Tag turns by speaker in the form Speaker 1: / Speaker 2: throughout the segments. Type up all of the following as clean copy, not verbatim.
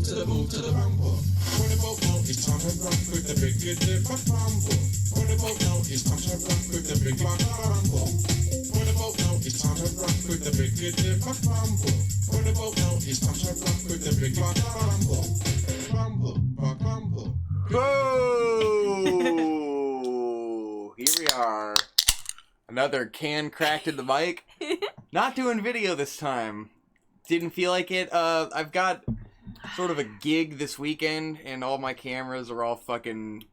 Speaker 1: to the boom, to the rumble. When the boat know it's time to rock with the big rumble. When the boat know it's time to rock with the big rumble. When the boat know it's time to rock with the big rumble. When the boat know it's time to rock with the big rumble. Rumble.
Speaker 2: Oh, here we are. Another can cracked in the mic. Not doing video this time. Didn't feel like it. I've got sort of a gig this weekend, and all my cameras are all fucking...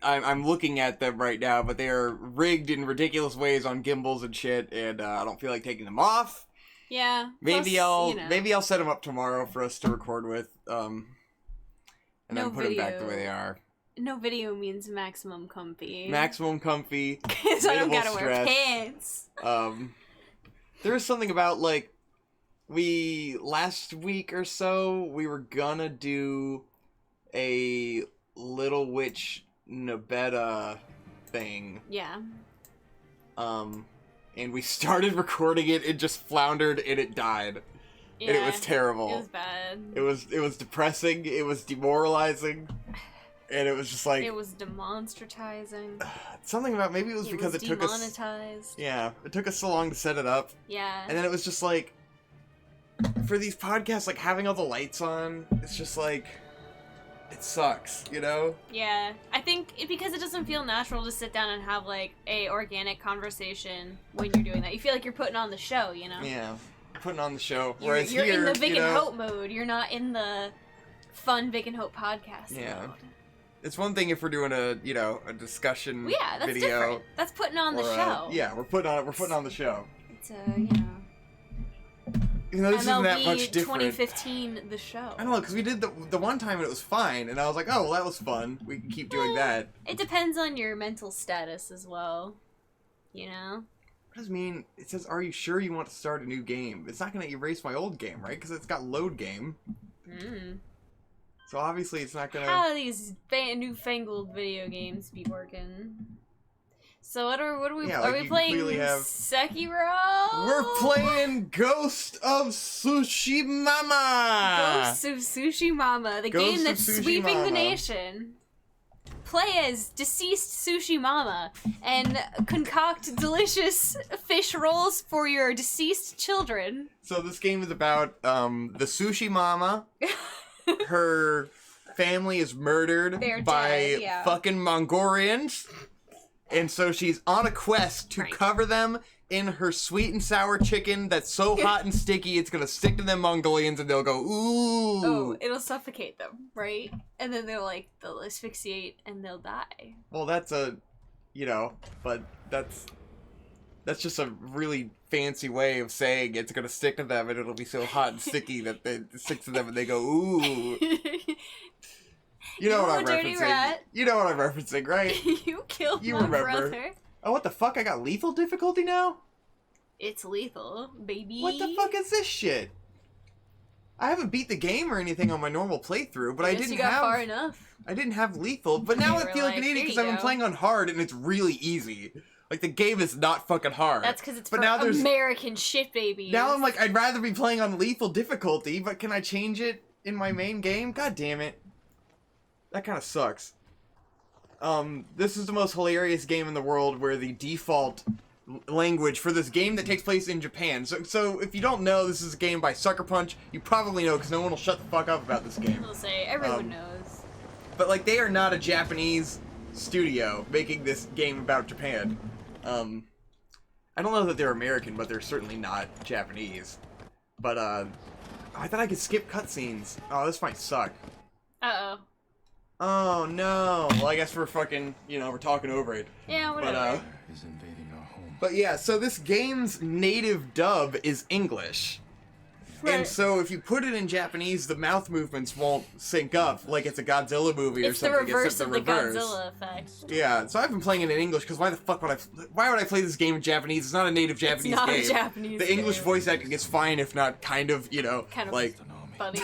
Speaker 2: I'm looking at them right now, but they are rigged in ridiculous ways on gimbals and shit, and I don't feel like taking them off.
Speaker 3: Yeah.
Speaker 2: Maybe I'll set them up tomorrow for us to record with, and then put them back the way they are.
Speaker 3: No video means maximum comfy.
Speaker 2: Maximum comfy.
Speaker 3: Because I don't gotta wear pants.
Speaker 2: There was something about, like, last week or so, we were gonna do a Little Witch Nabeta thing.
Speaker 3: Yeah.
Speaker 2: And we started recording it, it just floundered, and it died.
Speaker 3: Yeah,
Speaker 2: and it was terrible.
Speaker 3: It was bad.
Speaker 2: It was depressing, it was demoralizing, and it was just like...
Speaker 3: It was demonstratizing.
Speaker 2: Something about, maybe it was because it took us...
Speaker 3: demonetized.
Speaker 2: Yeah, it took us so long to set it up.
Speaker 3: Yeah.
Speaker 2: And then it was just like, for these podcasts, like, having all the lights on, it's just like, it sucks, you know?
Speaker 3: Yeah. I think because it doesn't feel natural to sit down and have, like, a organic conversation when you're doing that. You feel like you're putting on the show, you know?
Speaker 2: Yeah. Putting on the show.
Speaker 3: You're in the Vic and Hope mode. You're not in the fun Vic and Hope podcast mode.
Speaker 2: It's one thing if we're doing a discussion
Speaker 3: that's
Speaker 2: video.
Speaker 3: Different. That's putting on the show.
Speaker 2: Yeah, we're putting on the show.
Speaker 3: It's
Speaker 2: You know, this
Speaker 3: MLB
Speaker 2: isn't that much different.
Speaker 3: 2015, the show.
Speaker 2: I don't know, because we did the one time and it was fine, and I was like, oh, well, that was fun. We can keep doing that.
Speaker 3: It depends on your mental status as well, you know?
Speaker 2: What does it mean? It says, are you sure you want to start a new game? It's not going to erase my old game, right? Because it's got load game. So obviously it's not going to...
Speaker 3: How are these newfangled video games be working? So what are we playing? Sekiro?
Speaker 2: We're playing Ghosts of Tsushima!
Speaker 3: Ghosts of Tsushima, the game that's sweeping the nation. Play as deceased sushi mama and concoct delicious fish rolls for your deceased children.
Speaker 2: So this game is about the sushi mama. Her family is murdered by fucking Mongolians. And so she's on a quest to cover them in her sweet and sour chicken that's so hot and sticky it's gonna stick to them Mongolians and they'll go, ooh.
Speaker 3: Oh, it'll suffocate them, right? And then they'll asphyxiate and they'll die.
Speaker 2: Well, that's but that's just a really fancy way of saying it's gonna stick to them and it'll be so hot and sticky that it sticks to them and they go, ooh. You know what I'm referencing.
Speaker 3: Rat.
Speaker 2: You know what I'm referencing, right?
Speaker 3: You killed my brother.
Speaker 2: Oh, what the fuck? I got lethal difficulty now?
Speaker 3: It's lethal, baby.
Speaker 2: What the fuck is this shit? I haven't beat the game or anything on my normal playthrough, but I didn't have...
Speaker 3: far enough.
Speaker 2: I didn't have lethal, but now I feel like an idiot because I've been playing on hard and it's really easy. Like, the game is not fucking hard.
Speaker 3: That's because it's American shit, baby.
Speaker 2: Now I'm like, I'd rather be playing on lethal difficulty, but can I change it in my main game? God damn it. That kind of sucks. This is the most hilarious game in the world where the default language for this game that takes place in Japan. So if you don't know, this is a game by Sucker Punch. You probably know because no one will shut the fuck up about this game.
Speaker 3: We'll say everyone knows.
Speaker 2: But like, they are not a Japanese studio making this game about Japan. I don't know that they're American, but they're certainly not Japanese. But I thought I could skip cutscenes. Oh, this might suck.
Speaker 3: Uh-oh.
Speaker 2: Oh no! Well, I guess we're fucking, we're talking over it.
Speaker 3: Yeah, whatever.
Speaker 2: But yeah, so this game's native dub is English. Right. And so if you put it in Japanese, the mouth movements won't sync up like it's a Godzilla movie or something.
Speaker 3: It's the reverse of the Godzilla effect.
Speaker 2: Yeah, so I've been playing it in English because why would I play this game in Japanese? It's not a native Japanese game.
Speaker 3: It's not a Japanese
Speaker 2: The English voice acting is fine, if not kind of, like...
Speaker 3: funny.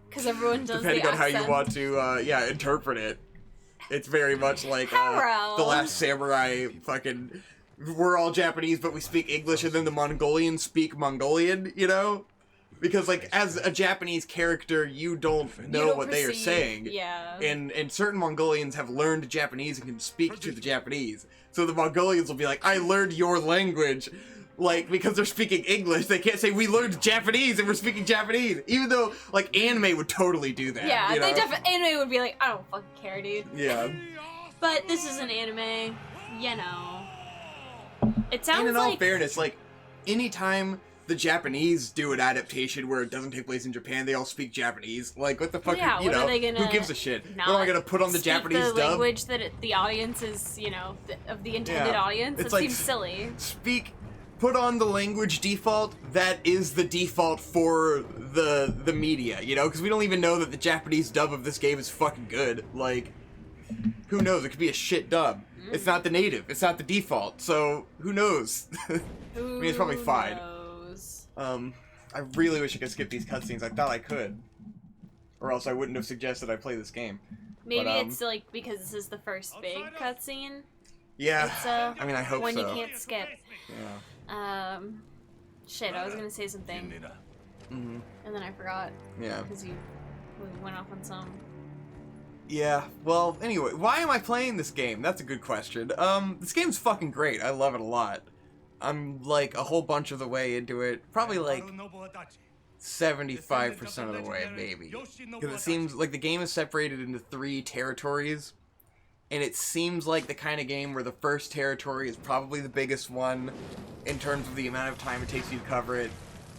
Speaker 3: Because everyone does
Speaker 2: depending
Speaker 3: the
Speaker 2: on
Speaker 3: accent.
Speaker 2: how you want to, interpret it. It's very much like The Last Samurai fucking... We're all Japanese, but we speak English, and then the Mongolians speak Mongolian, Because, like, as a Japanese character, you don't know what they are saying.
Speaker 3: Yeah.
Speaker 2: And certain Mongolians have learned Japanese and can speak to the Japanese. So the Mongolians will be like, I learned your language. Like, because they're speaking English, they can't say, we learned Japanese and we're speaking Japanese. Even though, like, anime would totally do that.
Speaker 3: Yeah,
Speaker 2: you know?
Speaker 3: they definitely, anime would be like, I don't fucking care, dude.
Speaker 2: Yeah.
Speaker 3: But this is an anime, you know. It sounds
Speaker 2: And in
Speaker 3: like...
Speaker 2: all fairness, like, anytime the Japanese do an adaptation where it doesn't take place in Japan, they all speak Japanese. Like, what the fuck,
Speaker 3: Yeah,
Speaker 2: you
Speaker 3: what
Speaker 2: know,
Speaker 3: are they gonna
Speaker 2: who gives a shit? What
Speaker 3: not
Speaker 2: am I gonna put on the
Speaker 3: speak
Speaker 2: Japanese
Speaker 3: the
Speaker 2: dub?
Speaker 3: language that the audience is, you know, of the intended
Speaker 2: Yeah.
Speaker 3: audience?
Speaker 2: It's
Speaker 3: It
Speaker 2: like,
Speaker 3: seems silly.
Speaker 2: Put on the language default that is the default for the media, you know? Because we don't even know that the Japanese dub of this game is fucking good. Like, who knows? It could be a shit dub. It's not the native. It's not the default. So, who knows? I mean, it's probably fine.
Speaker 3: Knows?
Speaker 2: I really wish I could skip these cutscenes. I thought I could. Or else I wouldn't have suggested I play this game.
Speaker 3: Maybe
Speaker 2: But,
Speaker 3: it's like because this is the first big cutscene.
Speaker 2: Yeah.
Speaker 3: It's
Speaker 2: I mean, I hope
Speaker 3: one
Speaker 2: so.
Speaker 3: you can't skip.
Speaker 2: Yeah.
Speaker 3: Shit, I was gonna say something
Speaker 2: Mhm.
Speaker 3: and then I forgot
Speaker 2: Yeah.
Speaker 3: because we went off on some.
Speaker 2: Yeah, well, anyway, why am I playing this game? That's a good question. This game's fucking great. I love it a lot. I'm, like, a whole bunch of the way into it. Probably, like, 75% of the way, maybe. Because it seems like the game is separated into 3 territories. And it seems like the kind of game where the first territory is probably the biggest one in terms of the amount of time it takes you to cover it.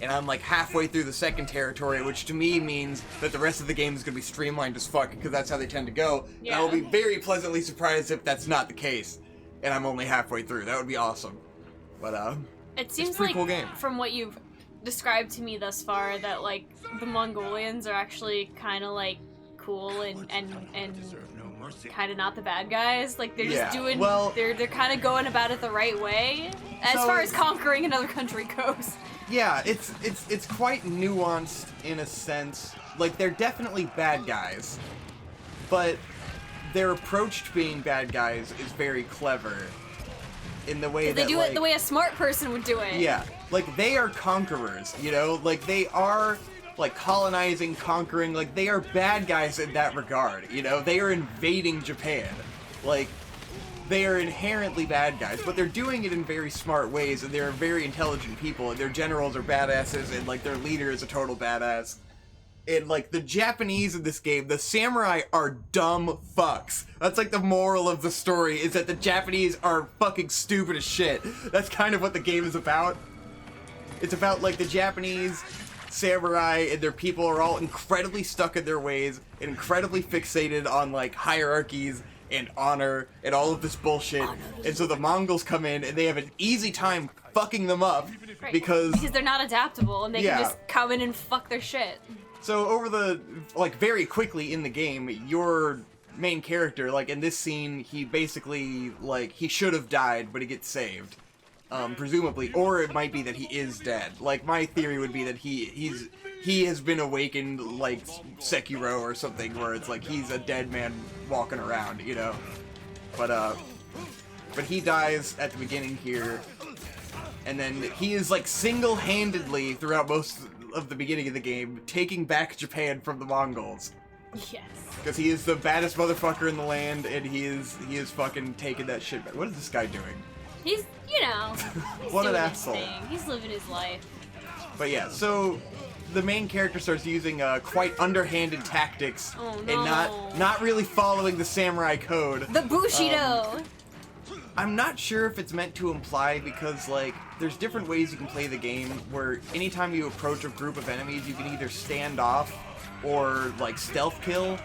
Speaker 2: And I'm like halfway through the second territory, which to me means that the rest of the game is going to be streamlined as fuck, because that's how they tend to go.
Speaker 3: Yeah.
Speaker 2: And I will be very pleasantly surprised if that's not the case, and I'm only halfway through. That would be awesome. But,
Speaker 3: It seems
Speaker 2: a pretty
Speaker 3: like,
Speaker 2: cool game.
Speaker 3: from what you've described to me thus far, that, like, the Mongolians are actually kind of, like, cool and kind of not the bad guys. Like, they're just doing,
Speaker 2: well,
Speaker 3: they're kind of going about it the right way, as
Speaker 2: So-
Speaker 3: far as conquering another country goes.
Speaker 2: yeah, it's quite nuanced in a sense. Like, they're definitely bad guys, but their approach to being bad guys is very clever in the way that
Speaker 3: They do
Speaker 2: like,
Speaker 3: it the way a smart person would do it.
Speaker 2: yeah, like, they are conquerors, you know? Like, they are, like, colonizing, conquering, like, they are bad guys in that regard, you know? They are invading Japan. Like, they are inherently bad guys, but they're doing it in very smart ways, and they're very intelligent people, and their generals are badasses, and, like, their leader is a total badass. And, like, the Japanese in this game, the samurai are dumb fucks. That's, like, the moral of the story, is that the Japanese are fucking stupid as shit. That's kind of what the game is about. It's about, like, the Japanese samurai and their people are all incredibly stuck in their ways, and incredibly fixated on, like, hierarchies and honor and all of this bullshit. And so the Mongols come in, and they have an easy time fucking them up,
Speaker 3: Right.
Speaker 2: because
Speaker 3: they're not adaptable and they
Speaker 2: Yeah.
Speaker 3: can just come in and fuck their shit.
Speaker 2: so over the, like, very quickly in the game, your main character, like, in this scene, he basically, like, he should have died, but he gets saved. Presumably. Or it might be that he is dead. Like, my theory would be that he has been awakened, like, Sekiro or something, where it's like he's a dead man walking around, you know? But he dies at the beginning here, and then he is, like, single-handedly, throughout most of the beginning of the game, taking back Japan from the Mongols.
Speaker 3: Yes.
Speaker 2: Because he is the baddest motherfucker in the land, and he is fucking taking that shit back. What is this guy doing?
Speaker 3: He's, you know, he's
Speaker 2: What an
Speaker 3: doing his
Speaker 2: asshole.
Speaker 3: thing. He's living his life.
Speaker 2: But yeah, so the main character starts using quite underhanded tactics,
Speaker 3: Oh,
Speaker 2: and
Speaker 3: no.
Speaker 2: not really following the samurai code.
Speaker 3: The Bushido!
Speaker 2: I'm not sure if it's meant to imply, because, like, there's different ways you can play the game, where anytime you approach a group of enemies, you can either stand off or, like, stealth kill.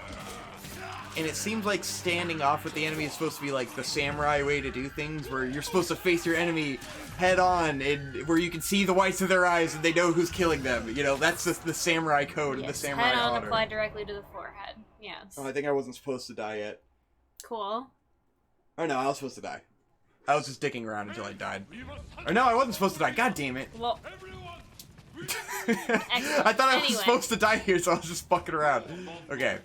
Speaker 2: And it seems like standing off with the enemy is supposed to be, like, the samurai way to do things, where you're supposed to face your enemy head on, and where you can see the whites of their eyes and they know who's killing them. You know, that's the samurai code and the
Speaker 3: Yes,
Speaker 2: samurai
Speaker 3: head on
Speaker 2: honor.
Speaker 3: apply directly to the forehead. Yes.
Speaker 2: Oh, I think I wasn't supposed to die yet.
Speaker 3: Cool.
Speaker 2: Oh no, I was supposed to die. I was just dicking around until I died. Or no, I wasn't supposed to die. God damn it.
Speaker 3: Well,
Speaker 2: I thought I was
Speaker 3: Anyway.
Speaker 2: supposed to die here, so I was just fucking around. Okay.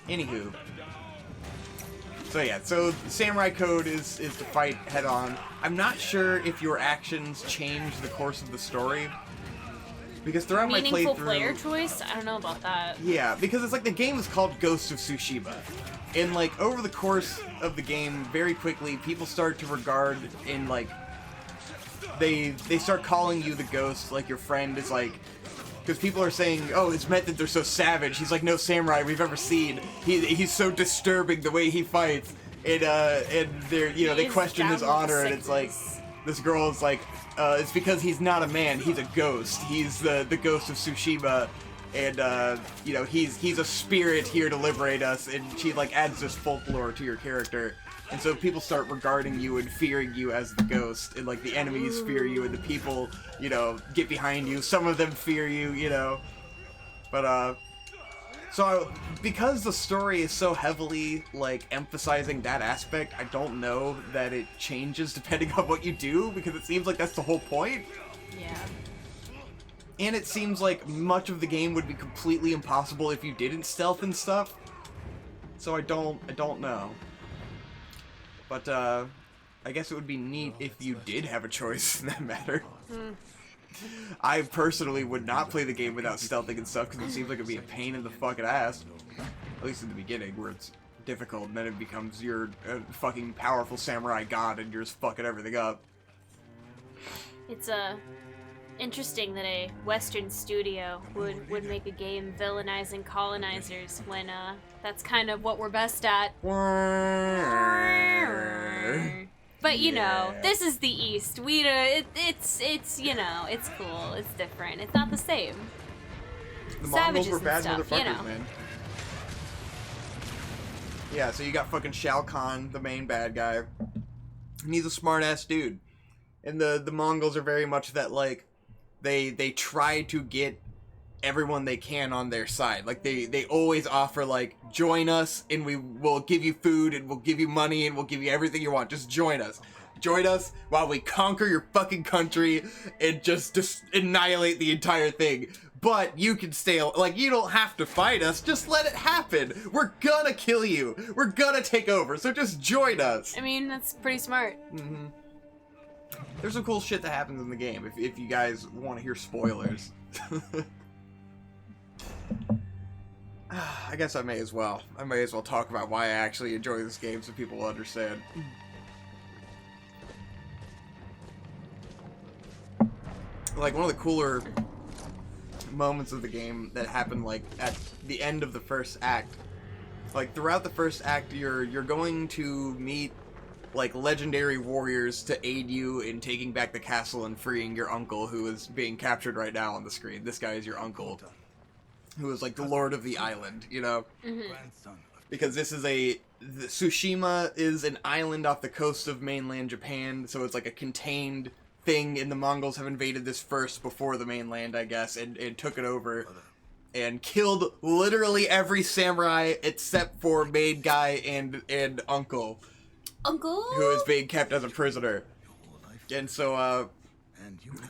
Speaker 2: Anywho. So yeah, so the samurai code is to fight head on. I'm not sure if your actions change the course of the story. Because throughout my
Speaker 3: Meaningful
Speaker 2: playthrough...
Speaker 3: player choice? I don't know about that.
Speaker 2: Yeah, because it's like the game is called Ghosts of Tsushima. And like over the course of the game, very quickly, people start to regard in like... They start calling you the ghost, like your friend is like... Because people are saying, oh, it's meant that they're so savage. He's like no samurai we've ever seen. He's so disturbing the way he fights. And they're, you know, they question his honor, and it's like... This girl is like, it's because he's not a man, he's a ghost. He's the ghost of Tsushima, and, you know, he's a spirit here to liberate us, and she, like, adds this folklore to your character. And so people start regarding you and fearing you as the ghost, and, like, the enemies fear you, and the people, you know, get behind you. Some of them fear you, you know. But, so, because the story is so heavily, like, emphasizing that aspect, I don't know that it changes depending on what you do, because it seems like that's the whole point.
Speaker 3: Yeah.
Speaker 2: And it seems like much of the game would be completely impossible if you didn't stealth and stuff. So I don't know. But, I guess it would be neat if you did have a choice in that matter. I personally would not play the game without stealthing and stuff, because it seems like it'd be a pain in the fucking ass. At least in the beginning, where it's difficult, and then it becomes you're a fucking powerful samurai god, and you're just fucking everything up.
Speaker 3: It's interesting that a Western studio would make a game villainizing colonizers when that's kind of what we're best at. But you know, this is the East. It's you know, it's cool. It's different. It's not the same.
Speaker 2: The
Speaker 3: Savages
Speaker 2: Mongols were bad
Speaker 3: and stuff,
Speaker 2: motherfuckers,
Speaker 3: you know.
Speaker 2: man. Yeah, so you got fucking Shao Kahn, the main bad guy. And he's a smart ass dude. And the Mongols are very much that, like, they try to get everyone they can on their side. Like, they always offer, like, join us, and we will give you food, and we'll give you money, and we'll give you everything you want. Just join us. Join us while we conquer your fucking country and just annihilate the entire thing. But you can stay, like, you don't have to fight us. Just let it happen. We're gonna kill you. We're gonna take over, so just join us.
Speaker 3: I mean, that's pretty smart.
Speaker 2: Mm-hmm. There's some cool shit that happens in the game, if you guys want to hear spoilers. I guess I may as well. I may as well talk about why I actually enjoy this game so people will understand. Like, one of the cooler moments of the game that happened, like, at the end of the first act. Like, throughout the first act, you're going to meet, like, legendary warriors to aid you in taking back the castle and freeing your uncle, who is being captured right now on the screen. This guy is your uncle, who is, like, the lord of the island, you know?
Speaker 3: Mm-hmm.
Speaker 2: Because this is Tsushima is an island off the coast of mainland Japan, so it's like a contained thing, and the Mongols have invaded this first before the mainland, I guess, and took it over, and killed literally every samurai except for main guy and uncle.
Speaker 3: Uncle?
Speaker 2: Who is being kept as a prisoner. And so,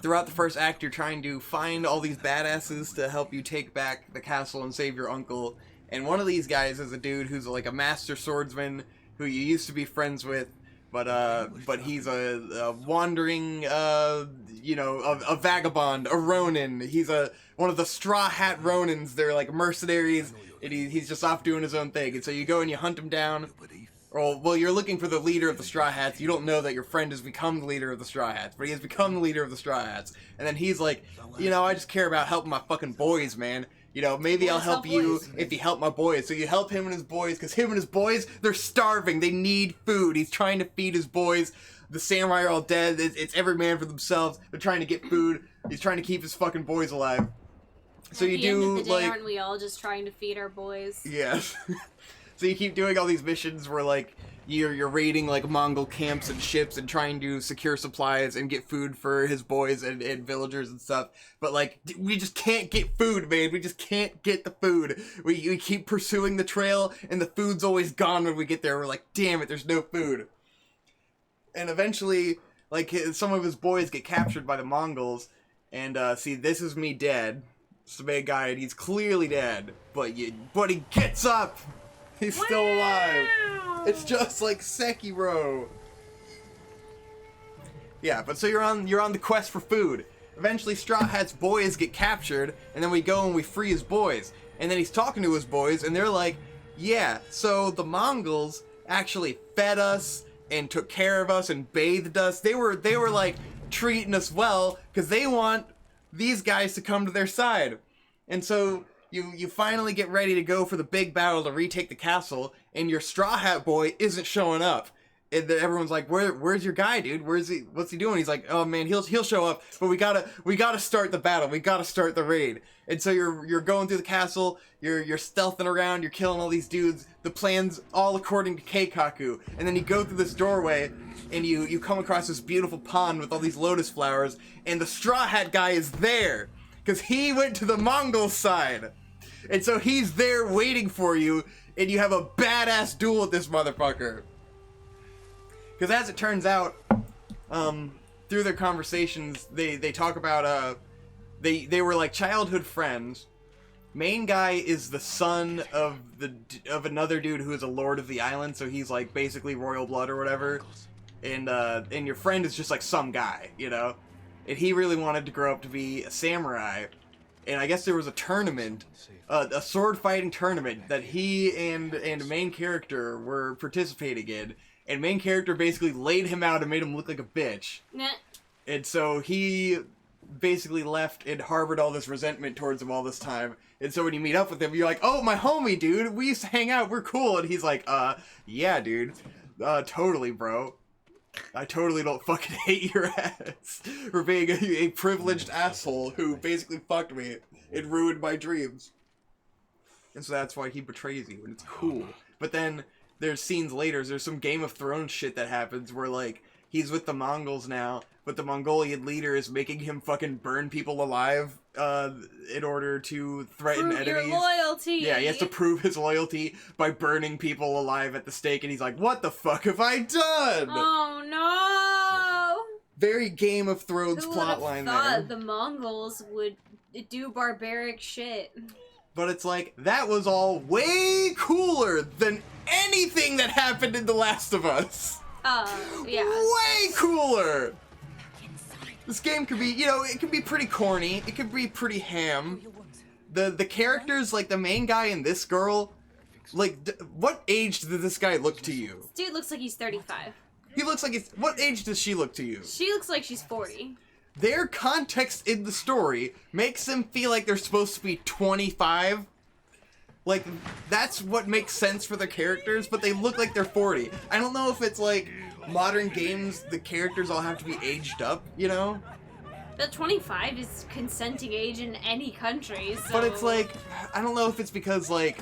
Speaker 2: throughout the first act, you're trying to find all these badasses to help you take back the castle and save your uncle. And one of these guys is a dude who's like a master swordsman who you used to be friends with, but he's a wandering, you know, a vagabond, a ronin. He's one of the Straw Hat Ronins. They're like mercenaries, and he's just off doing his own thing. And so you go and you hunt him down. Well, you're looking for the leader of the Straw Hats. You don't know that your friend has become the leader of the Straw Hats, but he has become the leader of the Straw Hats. And then he's like, you know, I just care about helping my fucking boys, man. You know, maybe I'll help you if you help my boys. So you help him and his boys, because him and his boys, they're starving. They need food. He's trying to feed his boys. The samurai are all dead. It's every man for themselves. They're trying to get food. He's trying to keep his fucking boys alive. So you do,
Speaker 3: At the end of the day,
Speaker 2: like...
Speaker 3: aren't we all just trying to feed our boys?
Speaker 2: Yeah. So you keep doing all these missions where, like, you're raiding, like, Mongol camps and ships and trying to secure supplies and get food for his boys and villagers and stuff. But, like, we just can't get food, man. We just can't get the food. We keep pursuing the trail, and the food's always gone when we get there. We're like, damn it, there's no food. And eventually, like, some of his boys get captured by the Mongols. And, see, this is me dead. It's the big guy, and he's clearly dead. But he gets up! He's still alive. It's just like Sekiro. Yeah, but so you're on the quest for food. eventually Straw Hat's boys get captured, and then we go and we free his boys. And then he's talking to his boys, and they're like, yeah, so the Mongols actually fed us and took care of us and bathed us. They were like treating us well because they want these guys to come to their side. And so you finally get ready to go for the big battle to retake the castle, and your Straw Hat boy isn't showing up. And then everyone's like, where's your guy, dude? Where's he? What's he doing? He's like, oh man, he'll show up, but we gotta start the battle. We gotta start the raid. And so you're going through the castle, you're stealthing around, you're killing all these dudes. The plan's all according to Keikaku. And then you go through this doorway, and you come across this beautiful pond with all these lotus flowers, and the Straw Hat guy is there, because he went to the Mongol side. And so he's there waiting for you, and you have a badass duel with this motherfucker. Because as it turns out, through their conversations, they talk about, they were like childhood friends. Main guy is the son of another dude who is a lord of the island, so he's like basically royal blood or whatever. And your friend is just like some guy, you know? And he really wanted to grow up to be a samurai. And I guess there was a tournament, a sword fighting tournament that he and the main character were participating in. And main character basically laid him out and made him look like a bitch. Nah. And so he basically left and harbored all this resentment towards him all this time. And so when you meet up with him, you're like, oh, my homie, dude, we used to hang out, we're cool. And he's like, yeah, dude, totally, bro. I totally don't fucking hate your ass for being a privileged asshole who basically fucked me and ruined my dreams. And so that's why he betrays you, and it's cool. But then there's scenes later, there's some Game of Thrones shit that happens where, like, he's with the Mongols now, but the Mongolian leader is making him fucking burn people alive in order to threaten enemies.
Speaker 3: Prove your loyalty!
Speaker 2: Yeah, he has to prove his loyalty by burning people alive at the stake, and he's like, what the fuck have I done?
Speaker 3: Oh no!
Speaker 2: Very Game of Thrones plotline there.
Speaker 3: Thought the Mongols would do barbaric shit.
Speaker 2: But it's like, that was all way cooler than anything that happened in The Last of Us.
Speaker 3: Yeah.
Speaker 2: Way cooler! This game could be, you know, it could be pretty corny. It could be pretty ham. The characters, like the main guy and this girl, like, what age did this guy look to you?
Speaker 3: This dude looks like he's 35.
Speaker 2: He looks like he's, what age does she look to you?
Speaker 3: She looks like she's 40.
Speaker 2: Their context in the story makes them feel like they're supposed to be 25. Like, that's what makes sense for their characters, but they look like they're 40. I don't know if it's like modern games, the characters all have to be aged up, you know?
Speaker 3: But 25 is consenting age in any country, so...
Speaker 2: But it's like, I don't know if it's because, like,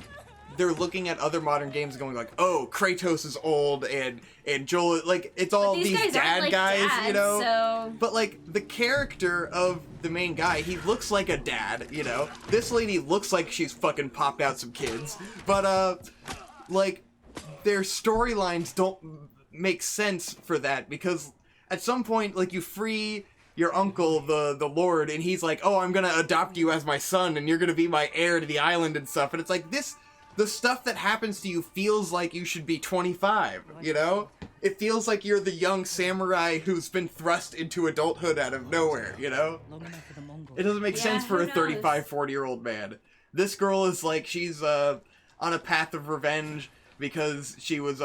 Speaker 2: they're looking at other modern games going like, oh, Kratos is old, and Joel, like, it's all these dad guys, you know?
Speaker 3: So...
Speaker 2: But, like, the character of the main guy, he looks like a dad, you know? This lady looks like she's fucking popped out some kids. But, like, their storylines don't make sense for that, because at some point, like, you free your uncle, the lord, and he's like, oh, I'm gonna adopt you as my son, and you're gonna be my heir to the island and stuff. And it's like, the stuff that happens to you feels like you should be 25, you know? It feels like you're the young samurai who's been thrust into adulthood out of nowhere, you know? It doesn't make sense for a 35, 40-year-old man. This girl is like, she's on a path of revenge because she was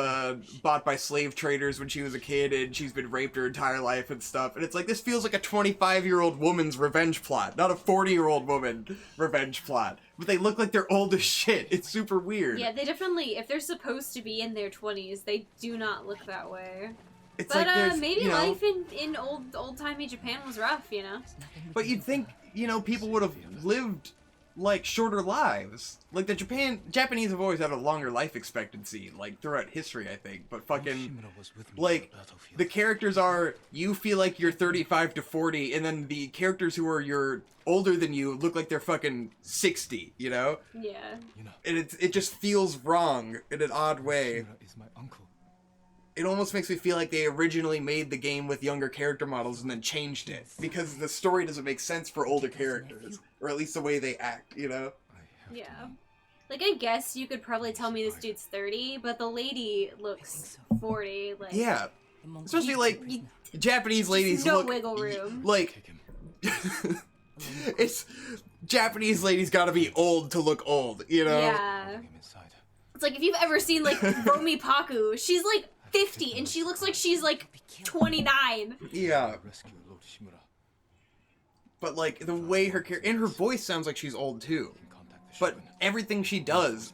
Speaker 2: bought by slave traders when she was a kid, and she's been raped her entire life and stuff. And it's like, this feels like a 25-year-old woman's revenge plot, not a 40-year-old woman revenge plot. But they look like they're old as shit. It's super weird.
Speaker 3: Yeah, they definitely, if they're supposed to be in their 20s, they do not look that way.
Speaker 2: It's
Speaker 3: but
Speaker 2: like
Speaker 3: maybe
Speaker 2: you know,
Speaker 3: life in old-timey Japan was rough, you know?
Speaker 2: But you'd think, you know, people would have lived like shorter lives. Like the Japanese have always had a longer life expectancy, like throughout history, I think. But fucking, like, the characters are, you feel like you're 35 to 40, and then the characters who are older than you look like they're fucking 60, you know?
Speaker 3: Yeah.
Speaker 2: And it just feels wrong in an odd way. It almost makes me feel like they originally made the game with younger character models and then changed it, because the story doesn't make sense for older characters, or at least the way they act, you know?
Speaker 3: Yeah. Like, I guess you could probably tell me this dude's 30, but the lady looks 40, like...
Speaker 2: Yeah. Especially, like, Japanese ladies
Speaker 3: no
Speaker 2: look...
Speaker 3: wiggle room.
Speaker 2: Like, It's Japanese ladies gotta be old to look old, you know?
Speaker 3: Yeah. It's like if you've ever seen like Romi Paku, she's like 50 and she looks like she's like 29.
Speaker 2: Yeah. But like the way her and her voice sounds like she's old too. But everything she does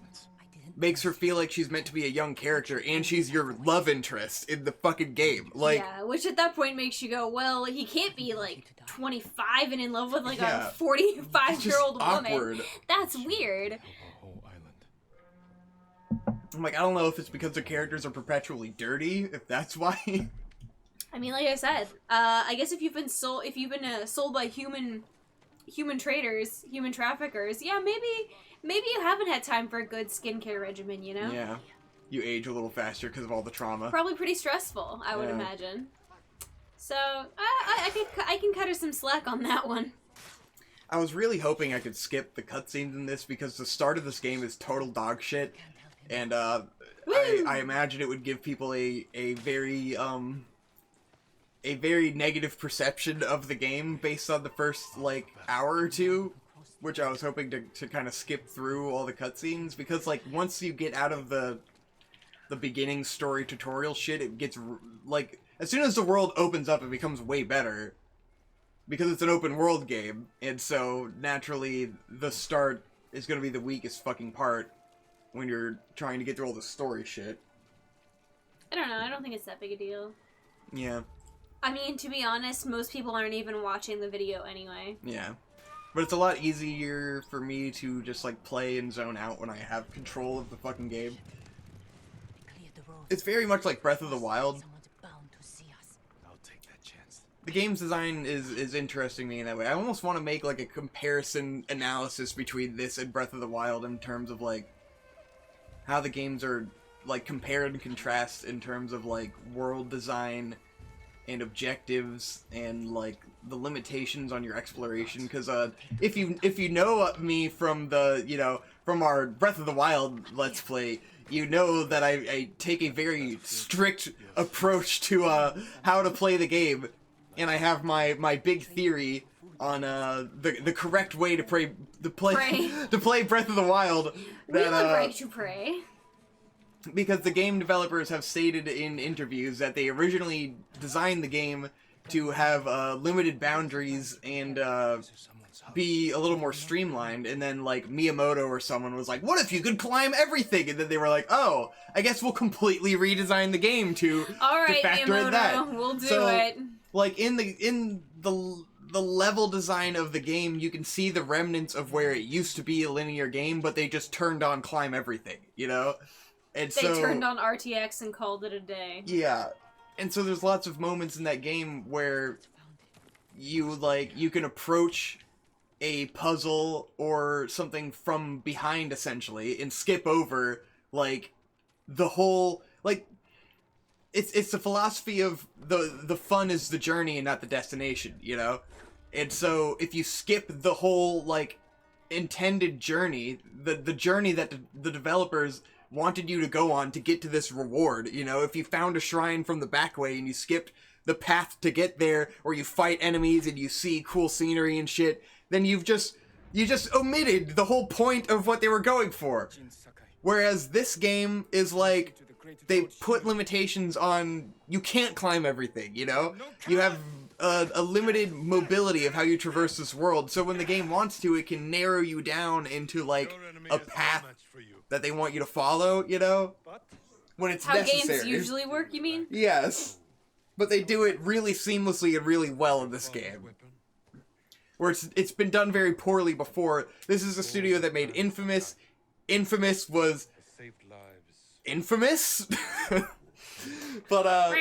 Speaker 2: makes her feel like she's meant to be a young character, and she's your love interest in the fucking game. Like,
Speaker 3: yeah, which at that point makes you go, well, he can't be like 25 and in love with like
Speaker 2: Yeah.
Speaker 3: a 45-year-old woman.
Speaker 2: Awkward.
Speaker 3: That's weird.
Speaker 2: I'm like, I don't know if it's because the characters are perpetually dirty, if that's why.
Speaker 3: I mean, like I said, I guess if you've been sold by human traders, human traffickers, yeah, maybe you haven't had time for a good skincare regimen, you know?
Speaker 2: Yeah. You age a little faster because of all the trauma.
Speaker 3: Probably pretty stressful, I would imagine. So, I can cut her some slack on that one.
Speaker 2: I was really hoping I could skip the cutscenes in this because the start of this game is total dog shit. And, I imagine it would give people a very negative perception of the game based on the first, like, hour or two, which I was hoping to kind of skip through all the cutscenes, because, like, once you get out of the beginning story tutorial shit, it gets, like, as soon as the world opens up, it becomes way better, because it's an open world game, and so, naturally, the start is gonna be the weakest fucking part when you're trying to get through all the story shit.
Speaker 3: I don't know, I don't think it's that big a deal.
Speaker 2: Yeah.
Speaker 3: I mean, to be honest, most people aren't even watching the video anyway.
Speaker 2: Yeah. But it's a lot easier for me to just, like, play and zone out when I have control of the fucking game. It's very much like Breath of the Wild. The game's design is interesting to me in that way. I almost want to make, like, a comparison analysis between this and Breath of the Wild in terms of, like, how the games are, like, compared and contrast in terms of, like, world design and objectives and, like, the limitations on your exploration, because if you know me from the, you know, from our Breath of the Wild Let's Play, you know that I take a very strict approach to how to play the game, and I have my big theory on the correct way to play Breath of the Wild.
Speaker 3: We would like to pray.
Speaker 2: Because the game developers have stated in interviews that they originally designed the game to have limited boundaries and be a little more streamlined, and then, like, Miyamoto or someone was like, what if you could climb everything? And then they were like, oh, I guess we'll completely redesign the game to factor in that.
Speaker 3: We'll do it.
Speaker 2: Like, in the level design of the game, you can see the remnants of where it used to be a linear game, but they just turned on climb everything, you know? And
Speaker 3: they turned on RTX and called it a day.
Speaker 2: Yeah. And so there's lots of moments in that game where you can approach a puzzle or something from behind, essentially, and skip over, like, the whole, like, it's the philosophy of the fun is the journey and not the destination, you know? And so if you skip the whole, like, intended journey, the journey that the developers wanted you to go on to get to this reward, you know, if you found a shrine from the back way and you skipped the path to get there, or you fight enemies and you see cool scenery and shit, then you just omitted the whole point of what they were going for. Whereas this game is like, they put limitations on, you can't climb everything, you know? You have a limited mobility of how you traverse this world, so when the game wants to, it can narrow you down into, like, a path that they want you to follow, you know? When it's necessary.
Speaker 3: How games usually work, you mean?
Speaker 2: Yes. But they do it really seamlessly and really well in this game. Where it's been done very poorly before. This is a studio that made Infamous. Infamous was infamous? But,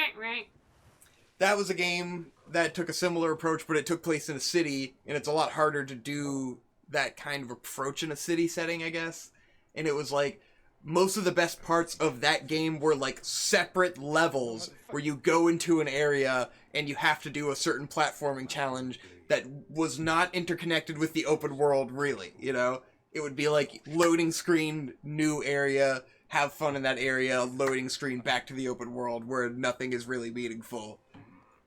Speaker 2: that was a game that took a similar approach, but it took place in a city, and it's a lot harder to do that kind of approach in a city setting, I guess. And it was like, most of the best parts of that game were like separate levels where you go into an area and you have to do a certain platforming challenge that was not interconnected with the open world, really, you know? It would be like loading screen, new area, have fun in that area, loading screen back to the open world where nothing is really meaningful.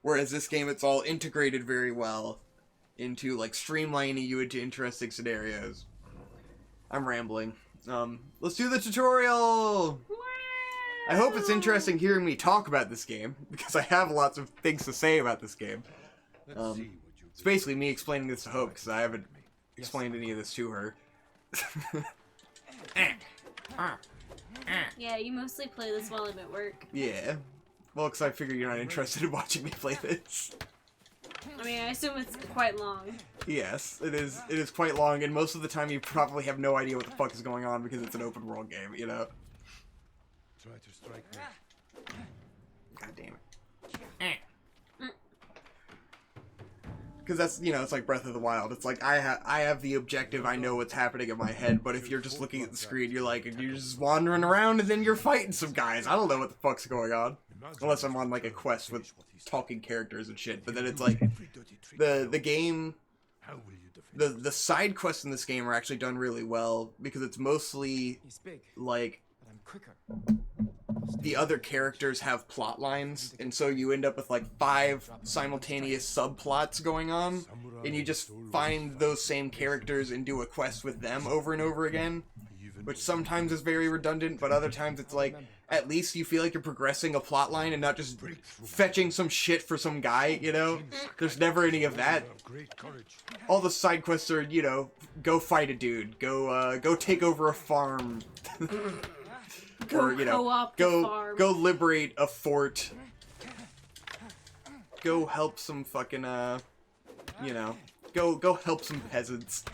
Speaker 2: Whereas this game, it's all integrated very well into like streamlining you into interesting scenarios. I'm rambling. Let's do the tutorial. I hope it's interesting hearing me talk about this game, because I have lots of things to say about this game. It's basically me explaining this to Hope, because I haven't explained any of this to her.
Speaker 3: Yeah, you mostly play this while I'm at work.
Speaker 2: Yeah. Well, because I figure you're not interested in watching me play this.
Speaker 3: I mean, I assume it's quite long.
Speaker 2: Yes, it is. It is quite long, and most of the time you probably have no idea what the fuck is going on because it's an open world game, you know?
Speaker 1: Try to strike me.
Speaker 2: God damn it. Because that's, you know, it's like Breath of the Wild. It's like, I have the objective, I know what's happening in my head, but if you're just looking at the screen, you're like, you're just wandering around and then you're fighting some guys. I don't know what the fuck's going on. Unless I'm on, like, a quest with talking characters and shit. But then it's like, the game, the side quests in this game are actually done really well, because it's mostly, like, the other characters have plot lines, and so you end up with like 5 simultaneous subplots going on, and you just find those same characters and do a quest with them over and over again, which sometimes is very redundant, but other times it's like, at least you feel like you're progressing a plot line and not just fetching some shit for some guy, you know? There's never any of that. All the side quests are, you know, go fight a dude, go take over a farm. Or, you know, go liberate a fort. Go help some fucking, you know, go help some peasants.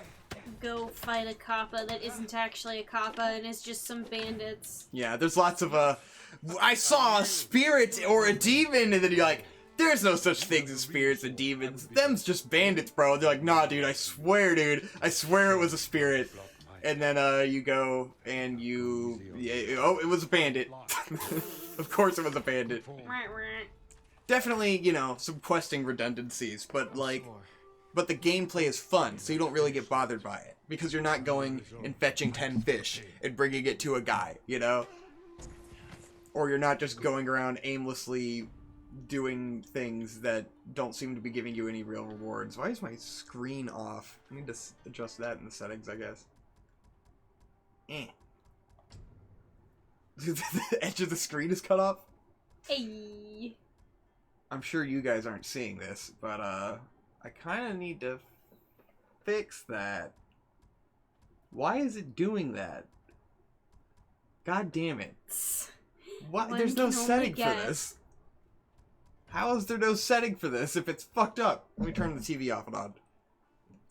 Speaker 3: Go fight a kappa that isn't actually a kappa and is just some bandits.
Speaker 2: Yeah, there's lots of, I saw a spirit or a demon, and then you're like, there's no such things as spirits and demons. Them's just bandits, bro. And they're like, nah, dude, I swear it was a spirit. And then, you go, and oh, it was a bandit. Of course it was a bandit. Definitely, you know, some questing redundancies, but, like, but the gameplay is fun, so you don't really get bothered by it. Because you're not going and fetching 10 fish and bringing it to a guy, you know? Or you're not just going around aimlessly doing things that don't seem to be giving you any real rewards. Why is my screen off? I need to adjust that in the settings, I guess. The edge of the screen is cut off?
Speaker 3: Hey.
Speaker 2: I'm sure you guys aren't seeing this, but I kind of need to fix that. Why is it doing that? God damn it. What? There's no setting for this. How is there no setting for this if it's fucked up? Let me turn the TV off and on.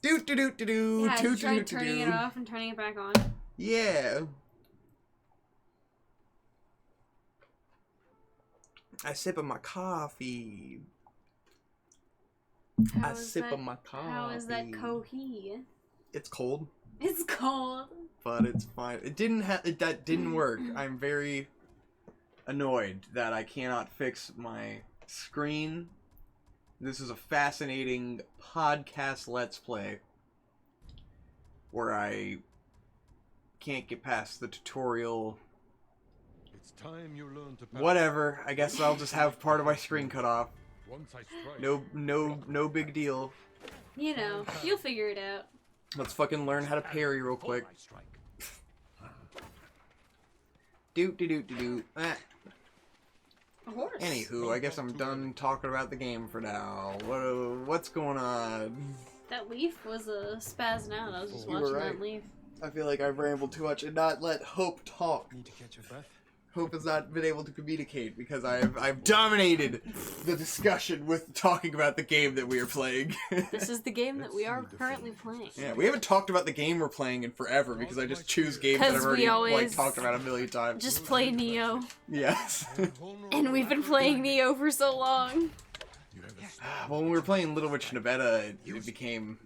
Speaker 3: Yeah, I tried turning it off and turning it back on.
Speaker 2: Yeah. I sip of my coffee.
Speaker 3: How is that coffee?
Speaker 2: It's cold.
Speaker 3: It's cold.
Speaker 2: But it's fine. That didn't work. I'm very annoyed that I cannot fix my screen. This is a fascinating podcast Let's Play where I can't get past the tutorial.
Speaker 1: It's time you learn to pass.
Speaker 2: Whatever. I guess I'll just have part of my screen cut off. No big deal.
Speaker 3: You know, you'll figure it out.
Speaker 2: Let's fucking learn how to parry real quick. Ah. Anywho, I guess I'm done talking about the game for now. What's going on?
Speaker 3: That leaf was a spazzing out. I was just watching that leaf.
Speaker 2: I feel like I've rambled too much and not let Hope talk.
Speaker 1: Need to catch your breath.
Speaker 2: Hope has not been able to communicate because I've dominated the discussion with talking about the game that we are playing.
Speaker 3: This is the game that we are currently playing.
Speaker 2: Yeah, we haven't talked about the game we're playing in forever because I just choose games that I've already like talked about a million times.
Speaker 3: Just play Neo.
Speaker 2: Yes.
Speaker 3: And we've been playing Neo for so long.
Speaker 2: Well, when we were playing Little Witch Nevada, it became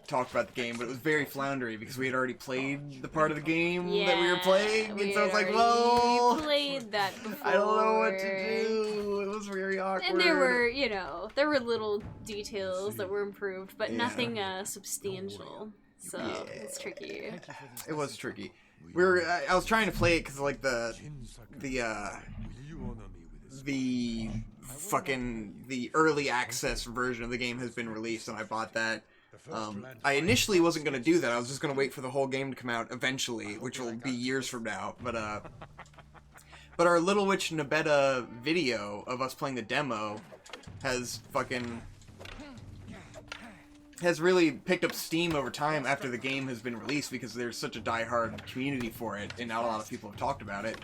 Speaker 2: talked about the game, but it was very floundery because we had already played the part of the game that we were playing, and so I was like, well,
Speaker 3: played that before.
Speaker 2: I don't know what to do. It was very awkward.
Speaker 3: And there were, you know, little details that were improved, but nothing substantial. So it's tricky.
Speaker 2: It was tricky. I was trying to play it because like the early access version of the game has been released, and I bought that. I initially wasn't going to do that. I was just going to wait for the whole game to come out eventually, which will be years from now. But our Little Witch Nabeta video of us playing the demo has really picked up steam over time after the game has been released, because there's such a diehard community for it, and not a lot of people have talked about it.